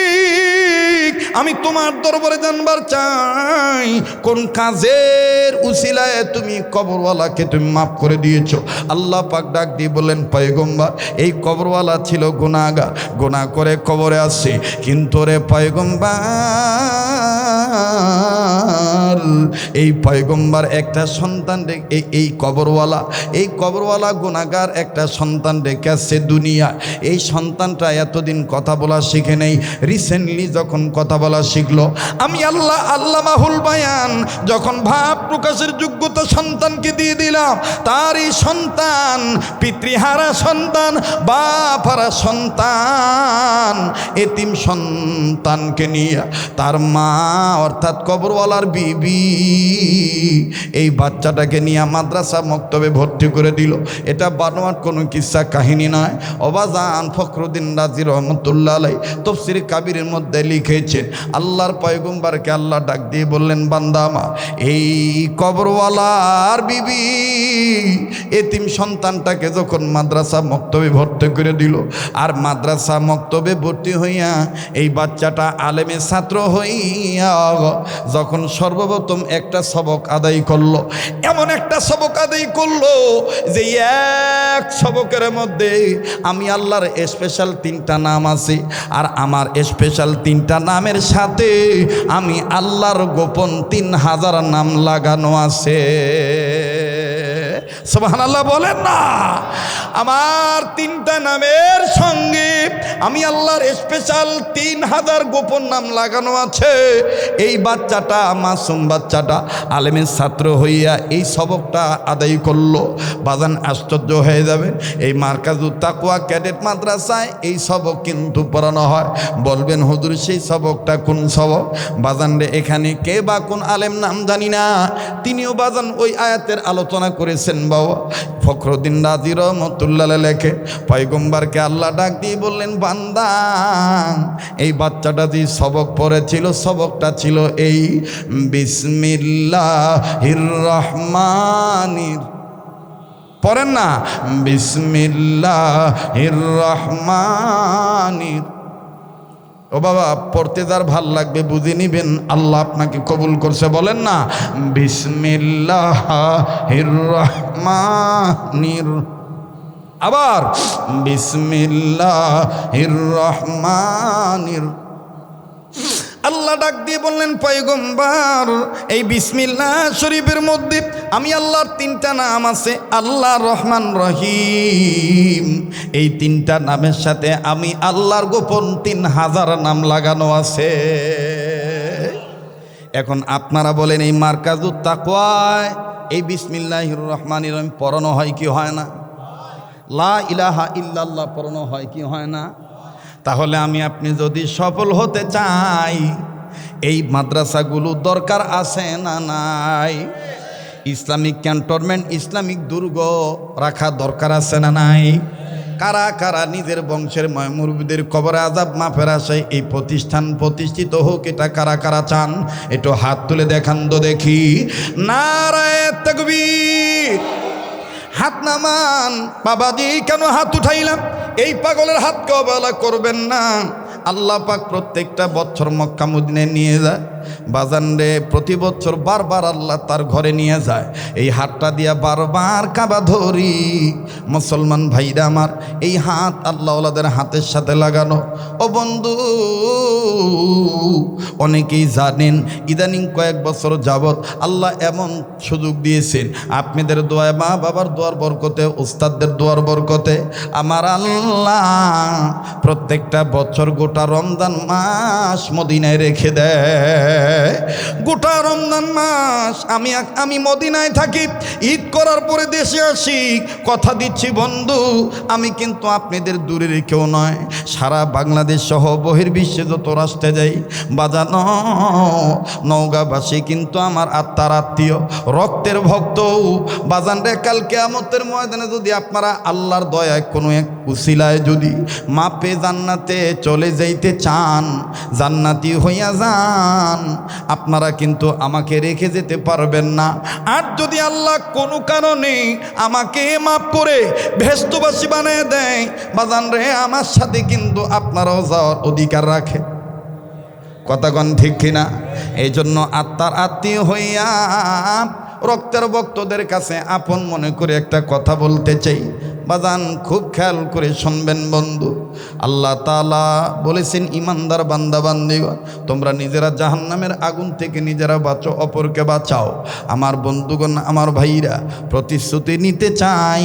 আমি তোমার দরবারে জানবার চাই কোন কাজের উসিলায় তুমি কবরওয়ালাকে তুমি মাফ করে দিয়েছো। আল্লাহ পাক ডাক দিয়ে বললেন, পয়গম্বর, এই কবরওয়ালা ছিল গুনাহগার, গুনাহ করে কবরে আসছে, কিন্তু রে পয়গম্বর, এই পয়গম্বর একটা সন্তান এই কবরওয়ালা গুনাহগার একটা সন্তান রেখে আসছে দুনিয়া। এই সন্তানটা এতদিন কথা বলা শিখে নেই, রিসেন্টলি যখন কথা বলা শিখলো, আমি আল্লাহ আল্লামাহুল বায়ান যখন ভাব প্রকাশের যোগ্যতা সন্তানকে দিয়ে দিলাম, তার এই সন্তান পিতৃহারা সন্তান, বাপহারা সন্তান, এতিম সন্তানকে নিয়ে তার মা অর্থাৎ কবরওয়ালার বিবি এই বাচ্চাটাকে নিয়ে মাদ্রাসা মক্তবে ভর্তি করে দিল। এটা বানোয়াট কোনো কিস্সা কাহিনী নয়। অবাজান ফখরুদ্দিন রাজি রহমতুল্লাহ আলাইহি তফসির কাবিরের মধ্যে লিখেছেন, আল্লাহর পয়গম্বরকে আল্লাহ ডাক দিয়ে বললেন, বান্দা আমার, এই কবরওয়ালার বিবি এতিম সন্তানটাকে যখন মাদ্রাসা মক্তবে ভর্তি করে দিল, আর মাদ্রাসা মক্তবে ভর্তি হইয়া এই বাচ্চাটা আলেমের ছাত্র হইয়া যখন সর্বপ্রথম একটা সবক আদায় করলো, এমন একটা সবক আদায় করলো যে এক সবকের মধ্যে আমি আল্লাহর স্পেশাল 3টা নাম আছে, আর আমার স্পেশাল 3টা নামের সাথে আমি আল্লাহর গোপন 3000 নাম লাগানো আছে। সুবহানাল্লাহ বলেন না। আমার 3টা নামের সঙ্গে আমি আল্লাহর স্পেশাল 3000 গোপন নাম লাগানো আছে। এই বাচ্চাটা, মাসুম বাচ্চাটা আলেমের ছাত্র হইয়া এই সবকটা আদায় করলো। বাজান আশ্চর্য হয়ে যাবেন, এই মার্কাজুত তাকওয়া ক্যাডেট মাদ্রাসায় এই সবক কিন্তু পড়ানো হয়। বলবেন, হুজুর সেই সবকটা কোন সবক? বাজান রে, এখানে কে বা কোন আলেম নাম জানি না, তিনিও বাজান ওই আয়াতের আলোচনা করেছেন। বাবা ফখরুদ্দিন রাজি রহমতুল্লাহ লেখে, পয়গম্বরকে আল্লাহ ডাক দিয়ে বললেন, বান্দা, এই বাচ্চাটা যে সবক পড়েছিল, সবকটা ছিল এই, বিসমিল্লাহির রহমানির, পড়েন না, বিসমিল্লাহির রহমানির। ও বাবা, পড়তে যার ভাল লাগবে বুঝে নিবেন, আল্লাহ আপনাকে কবুল করছে। বলেন না, বিসমিল্লাহির রহমানির, আবার বিসমিল্লাহির রহমানির। আল্লাহ ডাক দিয়ে বললেন, পয়গম্বর, এই বিসমিল্লাহ শরীফের মধ্যে আমি আল্লাহর 3টা নাম আছে, আল্লাহ, রহমান, রহিম। এই 3টা নামের সাথে আমি আল্লাহর গোপন 3000 নাম লাগানো আছে। এখন আপনারা বলেন, এই মার্কাজুত তাকওয়ায় এই বিসমিল্লাহির রহমানির রহিম পড়ানো হয় কি হয় না? লা ইলাহা ইল্লাল্লাহ পড়ানো হয় কি হয় না? তাহলে আমি আপনি যদি সফল হতে চাই, এই মাদ্রাসাগুলো দরকার আছে না নাই? ইসলামিক ক্যান্টনমেন্ট, ইসলামিক দুর্গ রাখা দরকার আছে না নাই? কারা কারা নিজের বংশের মুরব্বিদের কবরে আযাব মাফের আশায় এই প্রতিষ্ঠান প্রতিষ্ঠিত হোক, এটা কারা কারা চান? একটু হাত তুলে দেখান তো দেখি। নারায়ে তাকবীর। হাত নামান। বাবাজি, কেন হাত উঠাইলাম? এই পাগলের হাতকে অবহেলা করবেন না। আল্লাহ পাক প্রত্যেকটা বছর মক্কা মদিনায় নিয়ে যায়, বাজান রে প্রতি বছর বারবার আল্লাহ তার ঘরে নিয়ে যায়। এই হাতটা দিয়া বারবার কাবা ধরি। মুসলমান ভাইরা আমার, এই হাত আল্লাহ ওলাদের হাতের সাথে লাগানো। ও বন্ধু, অনেকেই জানেন ইদানিং কয়েক বছর যাবৎ আল্লাহ এমন সুযোগ দিয়েছেন, আপনাদের দোয়ায়, মা বাবার দোয়ার বরকতে, উস্তাদদের দোয়ার বরকতে আমার আল্লাহ প্রত্যেকটা বছর গোটা রমজান মাস মদিনায় রেখে দেয়। গোটা রমজান মাস আমি মদিনায় থাকি, ঈদ করার পরে দেশে আসি। কথা দিচ্ছি বন্ধু, আমি কিন্তু আপনাদের দূরে রেখেও নয়, সারা বাংলাদেশ সহ বহির্বিশ্বে যত রাষ্ট্রে যাই বাজানো, নওগাঁবাসী কিন্তু আমার আত্মার আত্মীয়, রক্তের ভক্ত। বাজান রে কাল কিয়ামতের ময়দানে যদি আপনারা আল্লাহর দয়ায় কোনো এক উসিলায় যদি মাপে জান্নাতে চলে যাইতে চান, জান্নাতি হইয়া যান, আপনারা কিন্তু আমাকে রেখে যেতে পারবেন না। আর যদি আল্লাহ কোনো কারণে আমাকে মাফ করে ভেস্তবাসী বানিয়ে দেয়, বাজান রে আমার সাথে কিন্তু আপনারাও যাওয়ার অধিকার রাখে। কথাগণ ঠিক কিনা? এই জন্য আত্মার আত্মীয় হইয়া রক্তের ভক্তদের কাছে আপন মনে করে একটা কথা বলতে চাই। বাজান খুব খেয়াল করে শুনবেন বন্ধু। আল্লাহ তাআলা বলেছেন, ইমানদার বান্দা বান্দিগণ, তোমরা নিজেরা জাহান্নামের আগুন থেকে নিজেরা বাঁচো, অপরকে বাঁচাও। আমার বন্ধুগণ, আমার ভাইরা, প্রতিশ্রুতি নিতে চাই,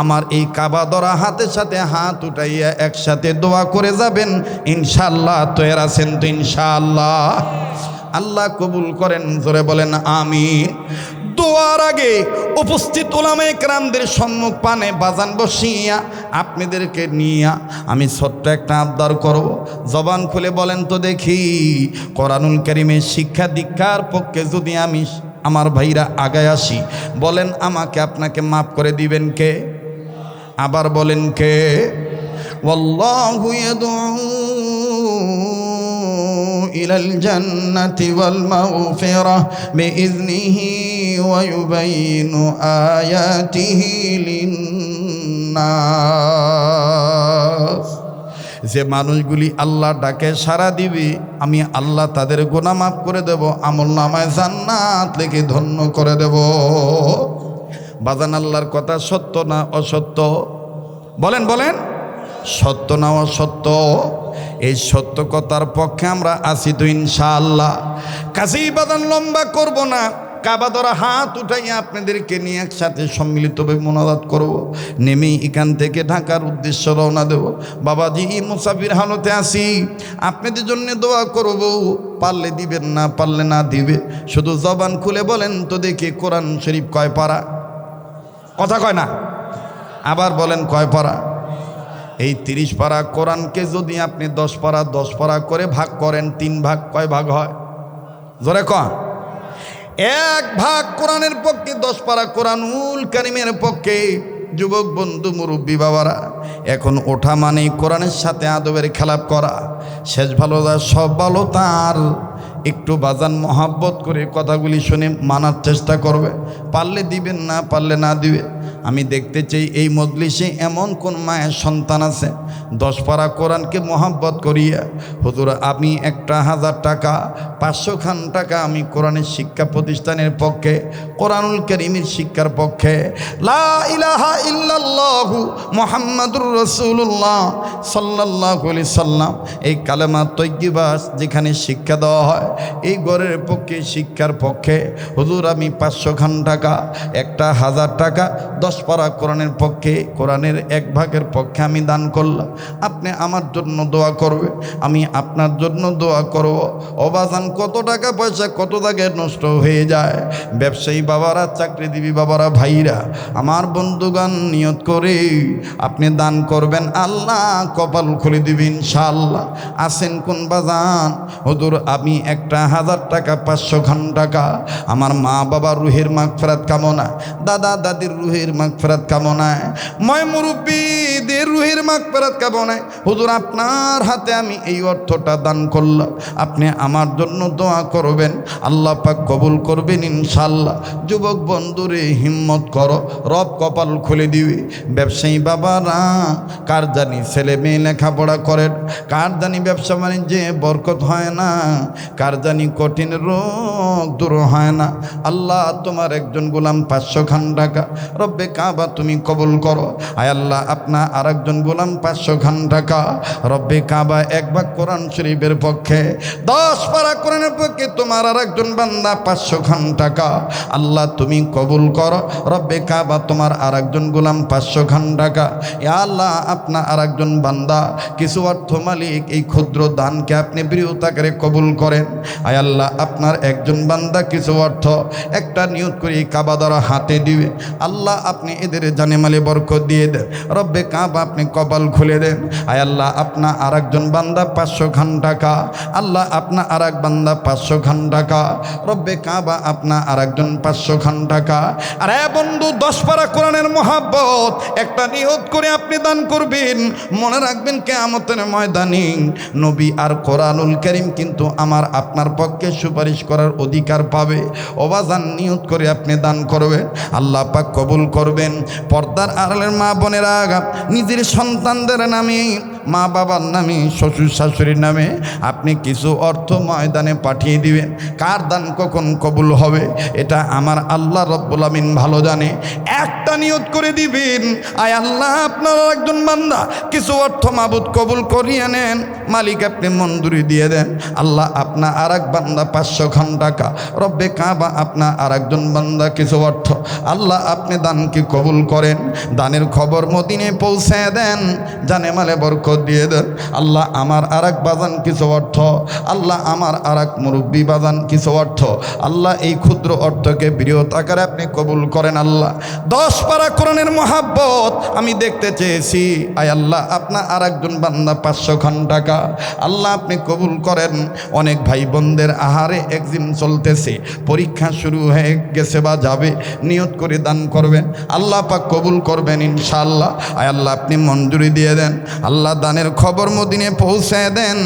আমার এই কাবা ধরা হাতের সাথে হাত উঠাইয়া একসাথে দোয়া করে যাবেন ইনশাআল্লাহ। তৈরি আছেন তো ইনশাআল্লাহ? আল্লাহ কবুল করেন, জোরে বলেন আমিন। দোয়ার আগে উপস্থিত উলামায়ে কেরামদের সম্মুখ পানে বাজান বসিয়া আপনাদেরকে নিয়া আমি ছোট্ট একটা আবদার করব। জবান খুলে বলেন তো দেখি, কোরআনুল কারীমের শিক্ষা দীক্ষার পক্ষে যদি আমি আমার ভাইরা আগায় আসি, বলেন আমাকে আপনাকে মাফ করে দিবেন কে? আবার বলেন কে? ওয়াল্লাহু ইয়াদউ ইলাল জান্নাতি ওয়াল মাগফিরাহ বিইذনিহি ওয়া ইউবাইয়িনু আয়াতিহি লিন-নাস। যে মানুষগুলি আল্লাহ ডাকে সাড়া দিবে, আমি আল্লাহ তাদের গুনাহ মাফ করে দেব, আমলনামায় জান্নাত লিখে ধন্য করে দেব। বাজান আল্লাহর কথা সত্য না অসত্য? বলেন বলেন, সত্য না অসত্য? এই সত্য কথার পক্ষে আমরা আছি তো ইনশাআল্লাহ। কাজেই বাদান লম্বা করব না, কাবা ধরা হাত উঠাইয়া আপনাদেরকে নিয়ে একসাথে সম্মিলিতভাবে মোনাজাত করব। নেমেই এখান থেকে ঢাকার উদ্দেশ্য রওনা দেব। বাবাজি মুসাফির হালতে আসি, আপনাদের জন্য দোয়া করব। পারলে দিবেন, না পারলে না দিবে। শুধু জবান খুলে বলেন তো দেখি, কোরআন শরীফ কয় পারা? কথা কয় না, আবার বলেন কয় পারা? এই 30 পারা কোরআনকে যদি আপনি 10 পারা করে ভাগ করেন, 3 ভাগ, কয় ভাগ হয়? জোরে কন। 1 ভাগ কোরআনের পক্ষে, 10 পারা কোরআনুল কারীমের পক্ষে। যুবক বন্ধু, মুরব্বী বাবারা, এখন ওঠা মানেই কোরআনের সাথে আদবের খেলাপ করা। শেষ ভালো যার সব ভালো তার। একটু বাজান মহাব্বত করে কথাগুলি শুনে মানার চেষ্টা করবে। পারলে দিবেন, না পারলে না দিবে। আমি দেখতে চাই এই মজলিসে এমন কোন মায়ের সন্তান আছে 10 পারা কোরআনকে মহাব্বত করিয়া, হুজুর আমি একটা 1000 টাকা, 500 খান টাকা আমি কোরআনের শিক্ষা প্রতিষ্ঠানের পক্ষে, কোরআনুল কারীমের শিক্ষার পক্ষে, লা ইলাহা ইল্লাল্লাহু মুহাম্মাদুর রাসূলুল্লাহ সাল্লাল্লাহু আলাইহি সাল্লাম, এই কালেমা তয়্যিবা যেখানে শিক্ষা দেওয়া হয়, এই ঘরের পক্ষে, শিক্ষার পক্ষে হুজুর আমি 500 খান টাকা, একটা 1000 টাকা 10 পারা কোরআনের পক্ষে, কোরআনের 1 ভাগের পক্ষে আমি দান করলাম। আপনি আমার জন্য দোয়া করবে, আমি আপনার জন্য দোয়া করব। অবাজান কত টাকা পয়সা কত জায়গায় নষ্ট হয়ে যায়। ব্যবসায়ী বাবারা, চাকরিজীবী বাবারা, ভাইরা, আমার বন্ধুগণ, নিয়ত করে আপনি দান করবেন, আল্লাহ কপাল খুলে দিবেন ইনশাআল্লাহ। আসেন কোন বাজান, হুজুর আমি একটা 1000 টাকা, 500 খান টাকা আমার মা বাবার রুহের মাগফিরাত কামনা, দাদা দাদির রুহের মাগফিরাত কামনায়, মই মুরব্বীদের নিজের রুহের মাগফিরাত কামনায় হুজুর আপনার হাতে আমি এই অর্থটা দান করলাম, আপনি আমার জন্য দোয়া করবেন, আল্লাহ পাক কবুল করবেন ইনশাআল্লাহ। যুবক বন্ধুরে হিম্মত করো, রব কপাল খুলে দিবে। ব্যবসায়ী বাবারা, কার জানি ছেলে মেয়ে লেখাপড়া করেন, কার জানি ব্যবসা বাণিজ্যে বরকত হয় না, কার জানি কঠিন রোগ দূর হয় না। আল্লাহ তোমার একজন গোলাম 500 খান টাকা রব্বে কাবা তুমি কবুল করো। আয় আল্লাহ আপনা আর একজন গোলাম 500 খান টাকা রব্বে কাবা এক ভাগ কোরআন শরীফের পক্ষে 10 পারা কোরআনের পক্ষে তোমার আর একজন বান্দা 500 খান টাকা আল্লাহ তুমি কবুল করো। রব্বে কাবা তোমার আর একজন গোলাম 500 খান টাকা। ইয়া আল্লাহ আপনা আর একজন বান্দা কিছু অর্থ মালিক এই ক্ষুদ্র দানকে আপনি প্রিয়তা করে কবুল করেন। আয় আল্লাহ আপনার একজন বান্দা কিছু অর্থ একটা নিয়ত করে কাবা দ্বারা হাতে দিবে, আল্লাহ আপনি এদের জানে মালে বরকত দিয়ে দেন। রব্বে কাবা আপনি কপাল খুলে দেন। আয় আল্লাহ আপনা আর একজন বান্দা 500 খান টাকা আল্লাহ আপনা আর এক বান্দা 500 খান টাকা রব্বে কাবা আপনা আর একজন 500 খান টাকা। আর বন্ধু 10 পারা কোরআনের মহাব্বত একটা নিয়ত করে আপনি দান করবেন। মনে রাখবেন কিয়ামতের ময়দানে নবী আর কোরআনুল কারীম কিন্তু আমার আপনার পক্ষে সুপারিশ করার অধিকার পাবে। ওবাজান নিয়ত করে আপনি দান করবেন, আল্লাহ পাক কবুল করবেন। পর্দার আড়ালের মা বোনেরা নিজের সন্তানদের নামে, মা বাবার নামে, শ্বশুর শাশুড়ির নামে আপনি কিছু অর্থ ময়দানে পাঠিয়ে দিবেন। কার দান কখন কবুল হবে এটা আমার আল্লাহ রব্বুল আমিন ভালো জানে। একটা নিয়ত করে দিবেন, আয় আল্লাহ আপনার একজন বান্দা কিছু অর্থ মাবুদ কবুল করিয়ে নেন, মালিক আপনি মঞ্জুরি দিয়ে দেন। আল্লাহ আপনা আর এক বান্দা 500 খান টাকা রব্বে কাবা আপনা আর একজন বান্দা কিছু অর্থ আল্লাহ আপনি দানকে কবুল করেন। দানের খবর মদিনে পৌঁছে দেন, জানে মালে বরকত দিয়ে দেন। আল্লাহ আমার আর এক বাজান কিছু অর্থ, আল্লাহ আমার আর এক মুরব্বী বাজান কিছু অর্থ আল্লাহ এই ক্ষুদ্র অর্থকে বৃহৎ আকারে আপনি কবুল করেন। আল্লাহ 10 পারা কোরআনের মহাব্বত আমি দেখতে চেয়েছি। আয় আল্লাহ আপনা আর একজন বান্দা 500 খান টাকা আল্লাহ আপনি কবুল করেন। অনেক ভাই বোনদের আহারে একদিন চলতেছে, পরীক্ষা শুরু হয়ে গেছে বা যাবে, নিয়ত করে দান করবেন, আল্লাহ পাক কবুল করবেন ইনশাআল্লাহ। আয় আল্লাহ আপনি মঞ্জুরি দিয়ে দেন, আল্লাহ দানের খবর মদিনে পৌঁছে দেন,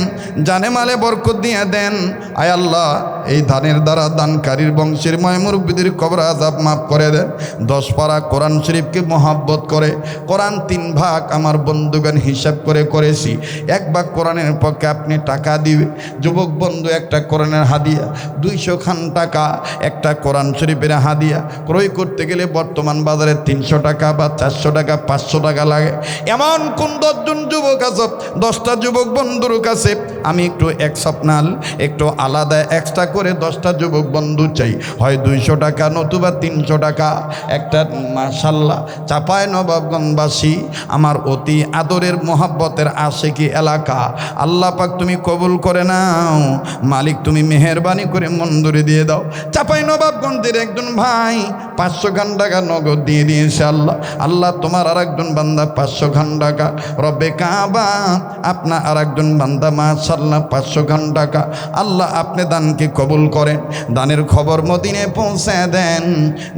জানে মালে বরকত দিয়ে দেন। আয় আল্লাহ এই দানের দ্বারা দানকারীর বংশের মুরব্বীদের কবর আযাব মাফ করে দেন। 10 পারা কোরআন শরীফকে মহাব্বত করে কোরআন 3 ভাগ আমার বন্ধুগণ হিসাব করে করেছি, 1 ভাগ কোরআনের পক্ষে আপনি টাকা দিবে। যুবক বন্ধু একটা কোরআনের হাদিয়া 200 খান টাকা, একটা কোরআন শরীফের হাদিয়া ক্রয় করতে গেলে বর্তমান বাজারে 300 টাকা বা 400 টাকা 500 টাকা লাগে। এমন কোন 10 জন যুবক আছে, 10টা যুবক বন্ধুর কাছে আমি একটু এক্সেপশনাল একটু আলাদা এক্সট্রা করে 10টা যুবক বন্ধু চাই, হয় 200 টাকা নতুবা 300 টাকা। একটা মাশাআল্লাহ চাপায় নবাবগঞ্জবাসী আমার অতি আদরের মোহাব্বতের আশিকি এলাকা, আল্লাহ পাক তুমি কবুল করে নাও, মালিক তুমি মেহেরবানি করে মঞ্জুরি দিয়ে দাও। চাপাই নবাবগঞ্জের একজন ভাই 500 খান টাকা নগদ দিয়ে দিয়েছে। আল্লাহ আল্লাহ তোমার আর একজন বান্দা 500 খান টাকা রব্বে কাবা আপনা আর একজন বান্দা মাশাআল্লাহ 500 খান টাকা আল্লাহ আপনি দানকে কবুল করেন। দানের খবর মদিনে পৌঁছে দেন,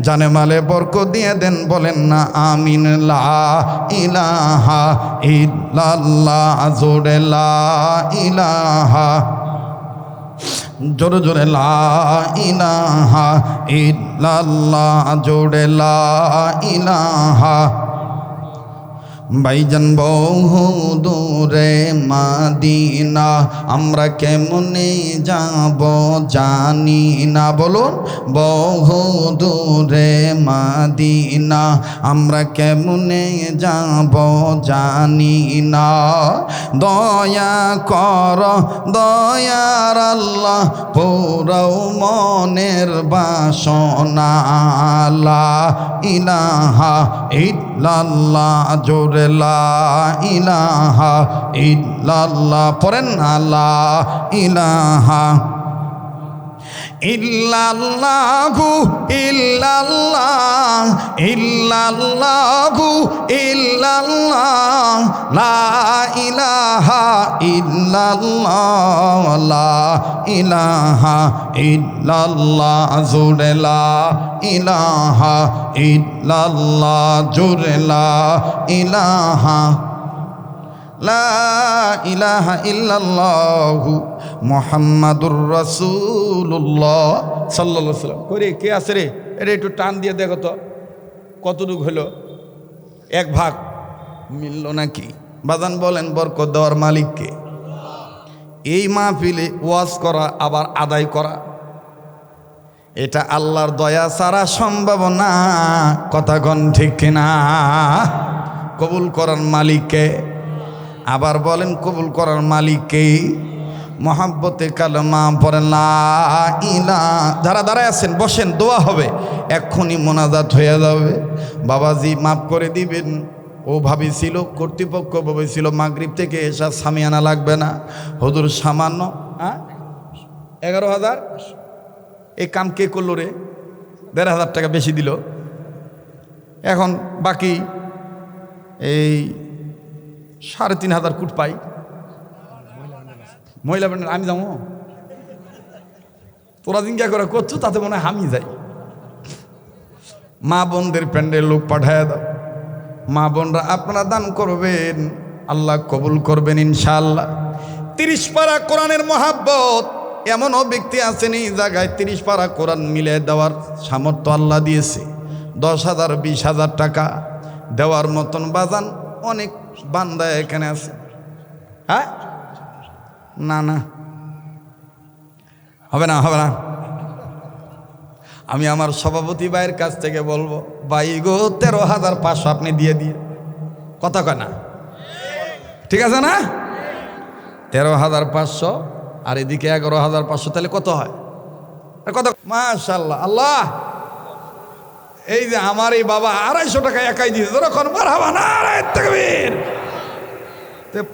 জানে মালে বরকত দিয়ে দেন। বলেন না আমিন। লা ইলাহা ইল্লাল্লাহ, জোরে লা ইলাহা, জোরে জোরে লা ইলাহা ইল্লাল্লাহ, জোরে লা ইলাহা। ভাইজান বহু দূরে মাদিনা আমরা কেমনে যাব জানি না, বলুন বহু দূরে মাদিনা আমরা কেমনে যাব জানি না। দয়া কর দয়ার আল্লাহ পুরাও মনের বাসনা, লা ইলাহা ইল্লাল্লাহ, জোরে লা ইলাহা ইল্লাল্লাহ, পড়েন না লা ইলাহা ইল্লাল্লাহু ইল্লাল্লাহ ইল্লাল্লাহু ইল্লাল্লাহ, লা ইলাহা ইল্লাল্লাহ, লা ইলাহা ইল্লাল্লাহ, জোরে লা ইলাহা ইল্লাল্লাহ, জোরে লা ইলাহা লা ইলাহা ইল্লাল্লাহু মুহাম্মাদুর রাসূলুল্লাহ সাল্লাল্লাহু আলাইহি ওয়াসাল্লাম। করে কে আছে রে? এটা একটু টান দিয়ে দেখো তো কতটুকু হলো, এক ভাগ মিলল নাকি? বাজান বলেন বরকত দেওয়ার মালিককে। এই মাহফিলে ওয়াজ করা আবার আদায় করা, এটা আল্লাহর দয়া ছাড়া সম্ভব না। কথা কোন ঠিক কিনা? কবুল করার মালিককে। আবার বলেন কবুল করার মালিককে। মহাব্বতে কালেমা পড়েন লা ইলাহা। যারা দাঁড়ায় আছেন বসেন, দোয়া হবে, এক্ষুনি মোনাজাত হয়ে যাবে। বাবাজি মাফ করে দিবেন, ও ভাবিছিল, কর্তৃপক্ষ ভাবিছিল মাগরিব থেকে এসা সামিয়ানা লাগবে না। হুজুর সামান্য 11,000 এই কাম কে করলো রে? 1,500 টাকা বেশি দিল। এখন বাকি এই 3,500 কুট পাই। মহিলা ব্যান্ডেল আমি যাবো, তোরা জিজ্ঞা করে করছো, তাতে মনে হয় আমি যাই। মা বোনদের প্যান্ডেল লোক পাঠায় দাও। মা বোনরা আপনারা দান করবেন, আল্লাহ কবুল করবেন ইনশাআল্লাহ। 30 পারা কোরআনের মহাব্বত, এমনও ব্যক্তি আছেন এই জায়গায় 30 পারা কোরআন মিলে দেওয়ার সামর্থ্য আল্লাহ দিয়েছে। 10,000 20,000 টাকা দেওয়ার মতন বাজান অনেক বান্দা এখানে আছে। হ্যাঁ, না না হবে না, হবে না। আমি আমার সভাপতি ভাইয়ের কাছ থেকে বলবো, ভাই গো 13,500 আপনি দিয়ে দিয়ে। কথা কয় না? ঠিক আছে না? 13,500 আর এদিকে 11,500, তাহলে কত হয়? কত? মাশাআল্লাহ, আল্লাহ। এই যে আমার এই বাবা 250 টাকা একাই দিয়েছে, যখন মারহাবা নারে তাকবীর।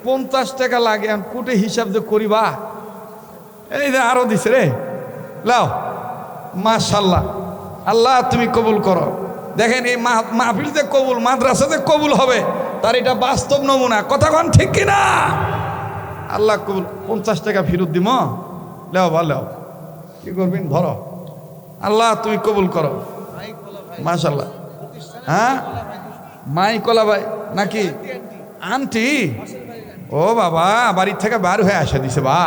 50 টাকা লাগে, আমি কুটে হিসাব যে করিবা। এই যে আরো দিছে রে, লাও। মাশাআল্লাহ, আল্লাহ তুমি কবুল করো। দেখেন এই মাহফিল যে কবুল, মাদ্রাসাতে কবুল হবে, তার এটা বাস্তব নমুনা। কথা কোন ঠিক কিনা? আল্লাহ কবুল। 50 টাকা ফেরত দিব, লেও বা লেও, কি করবেন ধরো। আল্লাহ তুমি কবুল করো। মাশাআল্লাহ। হ্যাঁ, মাই কলা ভাই নাকি আন্টি? ও বাবা, বাড়ির থেকে বার হয়ে আসা দিছে। বা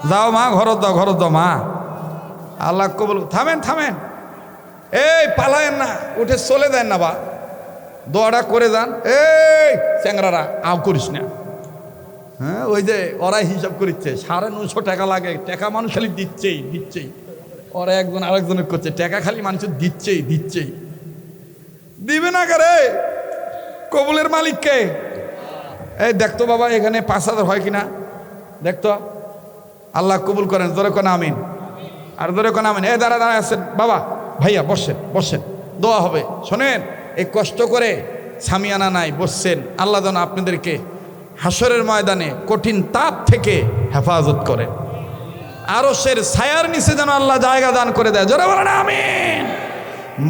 যাও মা, ঘরত দাও, ঘরত দাও মা। আল্লাহ কবুল। থামেন থামেন, এই পালায়েন না, উঠে চলে দেন না বা, দোয়াটা করে যান। এই চ্যাংরারা আও করিস না। হ্যাঁ, ওই যে ওরাই হিসাব করিচ্ছে 950 টাকা লাগে। টাকা মানুষ খালি দিচ্ছেই দিচ্ছেই, ওরা একজন আরেকজনের করছে, টাকা খালি মানুষ দিচ্ছেই দিচ্ছেই। দিবে না কারে? কবুলের মালিককে। এই দেখতো বাবা, এখানে 5,000 হয় কিনা দেখতো। আল্লাহ কবুল করেন, জোরে কোন আমিন। আর জোরে কোন আমিন। এই দাঁড়া দাঁড়া আছেন বাবা, ভাইয়া বসেন বসেন, দোয়া হবে। শোনেন, এই কষ্ট করে সামিয়ানা নাই বসছেন, আল্লাহ যেন আপনাদেরকে হাসরের ময়দানে কঠিন তাপ থেকে হেফাজত করে, আরশের ছায়ার নিচে যেন আল্লাহ জায়গা দান করে দেয়। জোরে বলেন আমিন।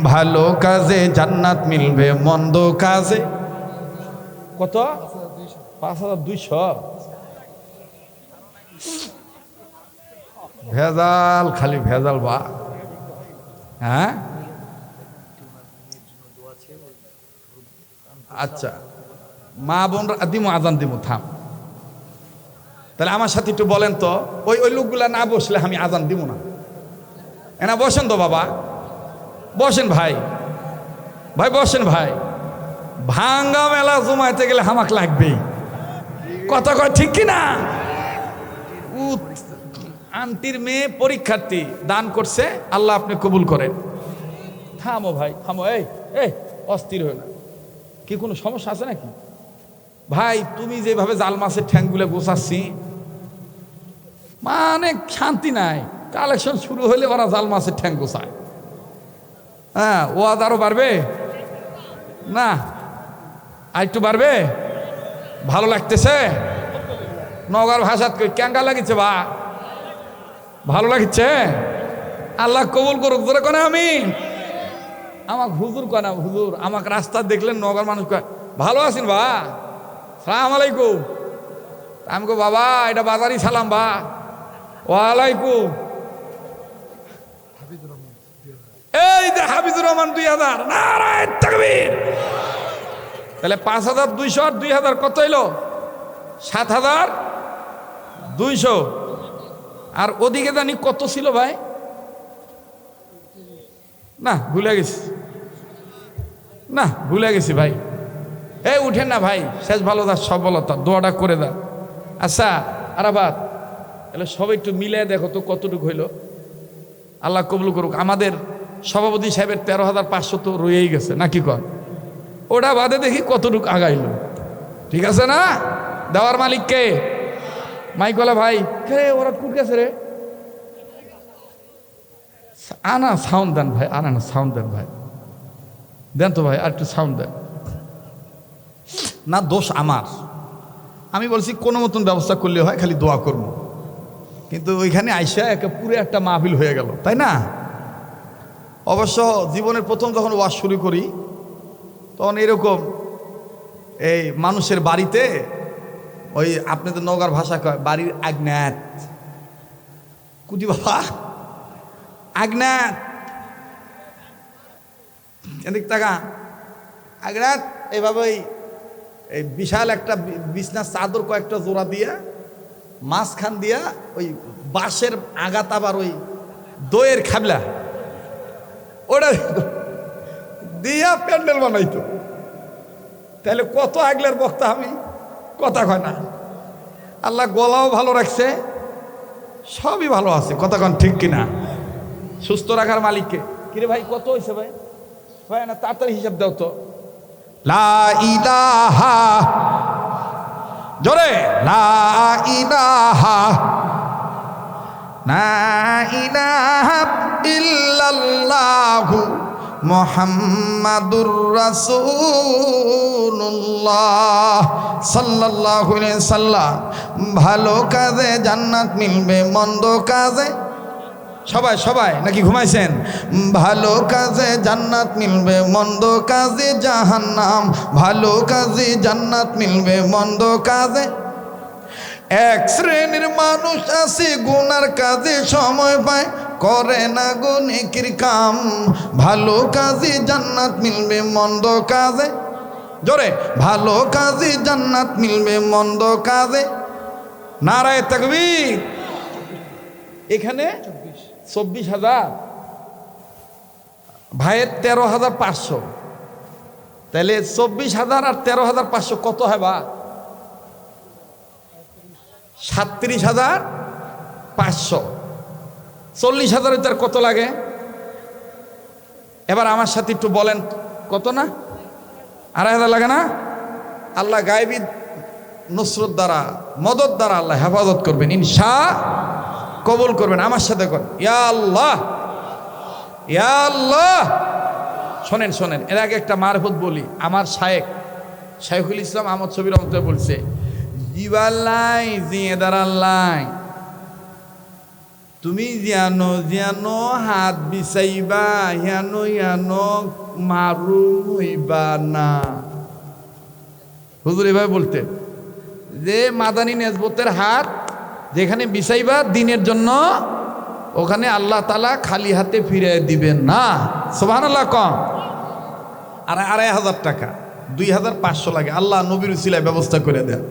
ভালো কাজে জান্নাত মিলবে, মন্দ কাজে কত? 5,200। ভেজাল, খালি ভেজাল বা। হ্যাঁ আচ্ছা, মা বোনরা দিমু, আজান দিমু, থাম। তাহলে আমার সাথে একটু বলেন তো, ওই ওই লোকগুলা না বসলে আমি আজান দিব না। এনা বসেন তো বাবা, বসেন ভাই, ভাই বসেন ভাই। ভাঙ্গা মেলা জমাইতে গেলে হামাক লাগবেই। কথা কয় ঠিক কিনা? আন্টির মেয়ে পরীক্ষার্থী দান করছে, আল্লাহ আপনি কবুল করেন। থামো ভাই থামো, এই এই অস্থির হয়ে না। কি কোনো সমস্যা আছে নাকি? ভাই তুমি যেভাবে জাল মাছের ঠ্যাংগুলো গোছাচ্ছি, মানে শান্তি নাই। কালেকশন শুরু হলে ওরা জাল মাছের ঠ্যাং গোছায়। হ্যাঁ, ও আরো বাড়বে না? আর একটু বাড়বে? ভালো লাগতেছে? নগর ভাষাত ক্যাঙ্গা লাগিছে বা, ভালো লাগছে? আল্লাহ কবুল করুক। ধরে কোনে আমি আমাকে হুজুর কয় না, হুজুর আমাকে রাস্তা দেখলেন নগর মানুষ কয় ভালো আছেন বা, সালাম আলাইকুম। আমি কো বাবা এটা বাজারই সালাম বা। ওয়ালাইকুম। এই যে হাফিজুর রহমান 2000। নারায়ে তাকবীর। তাহলে 5,200 আর 2,000 কত হইলো? 7,200। আর ওদিকে জানি কত ছিল ভাই, না ভুলে গেছি ভাই। এই উঠেন না ভাই, শেষ ভালো দা সফলতা দোয়াটা করে দা। আচ্ছা আরাবাদ, তাহলে সবাই একটু মিলে দেখো তো কতটুকু হইল। আল্লাহ কবুল করুক। আমাদের সভাপতি সাহেবের 13,500 তো রয়েই গেছে নাকি কন, ওটা বাদে দেখি কতটুকু আগাইল। ঠিক আছে না? দেওয়ার মালিক কে? মাইকওয়ালা ভাই কে? ওরা কুট গেছে রে, আনা সাউন্ড দেন ভাই, আনা না সাউন্ড দেন ভাই, দেন তো ভাই আর একটু সাউন্ড দেন। না দোষ আমার, আমি বলছি কোনো মতন ব্যবস্থা করলে হয়, খালি দোয়া করবো। কিন্তু ওইখানে আইসা পুরো একটা মাহফিল হয়ে গেল, তাই না? অবশ্য জীবনের প্রথম যখন ওয়াজ শুরু করি তখন এরকম এই মানুষের বাড়িতে, ওই আপনাদের নওগাঁর ভাষা কয় বাড়ির আগ্নাত, কুটি বাবা আগ্নাত, এদিক টাকা আগ্নাত, এইভাবে এই বিশাল একটা বিছনার চাদর কয়েকটা জোড়া দিয়া মাঝখান দিয়া ওই বাঁশের আগাত, আবার ওই দইয়ের খাবলা ওটা দিয়া প্যান্ডেল বানাইতো। তাহলে কত আগলের বক্তা আমি, কথা কয় না। আল্লাহ গলাও ভালো রাখছে, সবই ভালো আছে, কথা কন ঠিক কিনা? সুস্থ রাখার মালিককে। কিরে ভাই কত হয়েছে ভাই? ভাই না তাড়াতাড়ি হিসাব দাও তো। লা ইলাহা, জোরে লা ইলাহা, লা ইলাহা ইল্লাল্লাহু মুহাম্মাদুর রাসূলুল্লাহ সাল্লাল্লাহু আলাইহি সাল্লাম। ভালো কাজে জান্নাত মিলবে, মন্দ কাজে, সবাই সবাই নাকি ঘুমাইছেন? ভালো কাজে জান্নাত মিলবে, মন্দ কাজে জাহান্নাম। ভালো কাজে জান্নাত মিলবে, মন্দ কাজে। এক শ্রেণীর মানুষ আছে গুনার কাজে সময় পায়, করে না গো নেকির কাম। ভালো কাজে জান্নাত মিলবে, মন্দ কাজে, জোরে ভালো কাজে জান্নাত মিলবে, মন্দ কাজে। নারায়ে তাকবীর। এখানে 24,000, ভাইয়ের 13,500, তাহলে 24,000 আর 13,500 কত হয় বা? 37,500। 40,000 তার কত লাগে? এবার আমার সাথে একটু বলেন কত? না 2,500 লাগে না? আল্লাহ গায়েবী নুসরত দ্বারা, মদত দ্বারা আল্লাহ হেফাজত করবেন, ইনশাআল্লাহ কবুল করবেন। আমার সাথে কর ইয়া আল্লাহ, ইয়া আল্লাহ। শোনেন শোনেন, এর আগে একটা মারফত বলি। আমার শাইখুল ইসলাম আহমদ শফি রহমতুল্লাহ বলছে, জিবাল্লাই জিয়ে দাঁড়াল্লাই, তুমি জানো জানো হাত বিছাইবা, হিয়ানো হিয়ানো মারুম হইবা না। হুজুর এভাবে বলতেন যে মাদানী নেজবতের হাত যেখানে বিছাইবা দিনের জন্য, ওখানে আল্লাহ তাআলা খালি হাতে ফিরে দিবেন না। সুবহানাল্লাহ কম। আর 2,500 টাকা, 2,500 লাগে। আল্লাহ নবীর উসিলায় ব্যবস্থা করে দেন,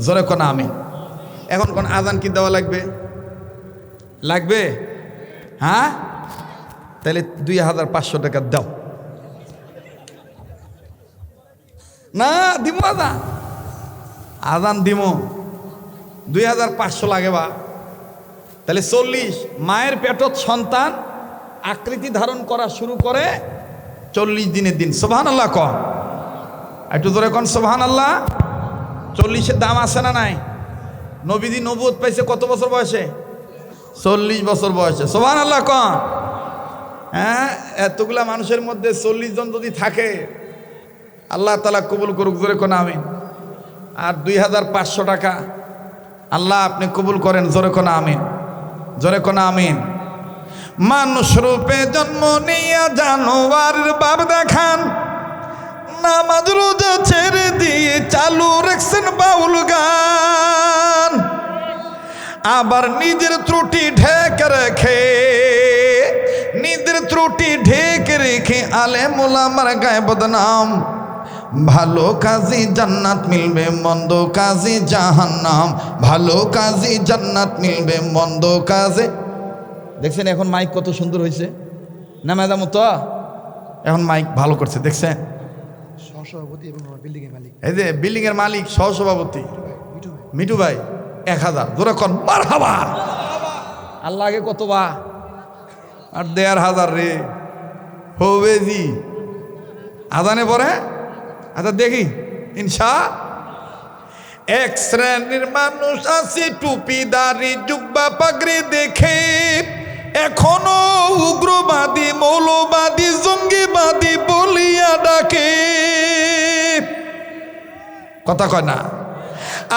জোরে কোন আমিন। এখন কোন আজান কি দেওয়া লাগবে? লাগবে, হ্যাঁ? তাহলে 2,500 টাকা দাও। না দিব না, আজান দিব, 2,500 লাগে বা। তাহলে 40, মায়ের পেটত সন্তান আকৃতি ধারণ করা শুরু করে 40 দিনের দিন। সুবহানাল্লাহ কন, একটু ধরে কন সুবহানাল্লাহ। 40-এর দাম আছে না নাই? নবীজি নবুয়ত পাইছে কত বছর বয়সে? 40 বছর বয়সে। সুবহানাল্লাহ কন। হ্যাঁ, এতগুলা মানুষের মধ্যে 40 জন যদি থাকে, আল্লাহ তাআলা কবুল করুক, জোরে কোন আমিন। আর 2,500 টাকা আল্লাহ আপনি কবুল করেন, জোরে কোন আমিন, জোরে কোন আমিন। মানুষ রূপে জন্ম নিয়া জানোয়ারের বাপ দেখান, নামাজ রোজা ছেড়ে দিয়ে চালু রাখছেন বাউল গান। আবার নিজের ত্রুটি ঢেকে রেখে, নিজের ত্রুটি ঢেকে রেখে আলেম ওলামার গায়ে বদনাম। ভালো কাজে জান্নাত মিলবে, মন্দ কাজে জাহান্নাম। ভালো কাজে জান্নাত মিলবে, মন্দ কাজে। দেখছেন এখন মাইক কত সুন্দর হয়েছে না ম্যাডাম? তো এখন মাইক ভালো করছে, দেখছেন? সহসভাপতি এবং আমার বিল্ডিং এর মালিক এই যে বিল্ডিং এর মালিক সহসভাপতি মিঠু ভাই। মিঠু ভাই 1000 জোরে কন মারহাবা। আল্লাহ আগে কত বা আর 1500 রে হবে জি আজানে পরে। আচ্ছা দেখি ইনশা। এক শ্রেণীর মানুষ আছে টুপিদারি জুব্বা পাগড়ি দেখে এখনো উগ্রবাদী মৌলবাদী জঙ্গিবাদী বলিয়া ডাকে, কথা কয় না।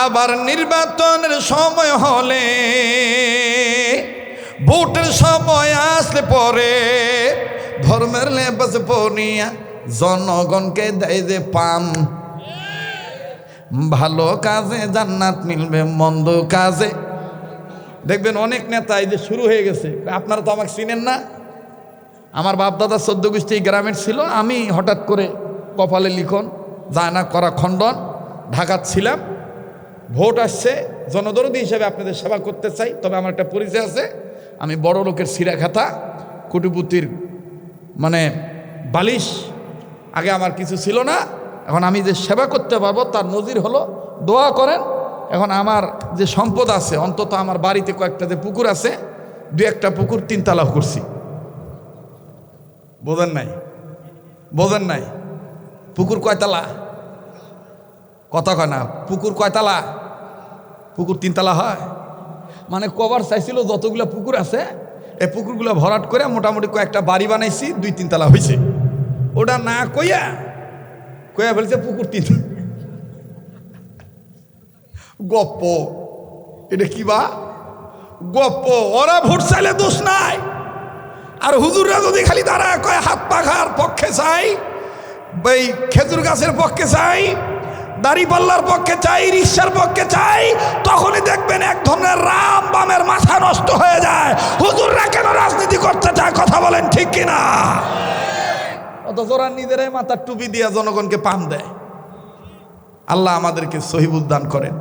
আবার নির্বাচনের সময় হলে ভোটের সময় আসলে পরে ধর্মের লেবাস পরিয়া জনগণকে দেয় যে পাম। ভালো কাজে জান্নাত মিলবে, মন্দ কাজে। দেখবেন অনেক নেতা এই যে শুরু হয়ে গেছে। আপনারা তো আমাকে চিনেন না, আমার বাপ দাদা 14 গোষ্ঠী গ্রামের ছিল। আমি হঠাৎ করে কপালে লিখন যায় না করা খণ্ডন ঢাকাত ছিলাম। ভোট আসছে, জনদরদী হিসেবে আপনাদের সেবা করতে চাই। তবে আমার একটা পরিচয় আছে, আমি বড় লোকের সিরা খাতা কুটিপুতির মানে বালিশ। আগে আমার কিছু ছিল না, এখন আমি যে সেবা করতে পারবো তার নজির হলো দোয়া করেন। এখন আমার যে সম্পদ আছে, অন্তত আমার বাড়িতে কয়েকটা যে পুকুর আছে, 2-1টা পুকুর 3 তালা করছি। বোঝেন নাই? বোঝেন নাই? পুকুর কয়তালা? কথা কয় না। পুকুর কয়তালা? পুকুর 3 তালা হয়। মানে কবার চাইছিল যতগুলো পুকুর আছে এই পুকুরগুলো ভরাট করে মোটামুটি কয়েকটা বাড়ি বানাইছি, 2-3 তালা হয়েছে। ওটা না কইয়া ফেলছে পুকুর 3। গপ্প এটা কি বা গপ্প? ওরা ভোট চাইলে দোষ নাই, আর হুজুররা যদি খালি দাঁড়ায় কয় হাত পাখার পক্ষে চাই, এই খেজুর গাছের পক্ষে চাই, দাড়িপাল্লার পক্ষে চাই, রিক্সার পক্ষে চাই, তখনই দেখবেন এক ধরনের রাম বামের মাথা নষ্ট হয়ে যায়। হুজুররা কেন রাজনীতি করতে চায়? কথা বলেন ঠিক কিনা? অথচ ওরা নিজেরাই মাথার টুপি দিয়া জনগণকে পাম দেয়। আল্লাহ আমাদেরকে সহিবুদ্দান করেন।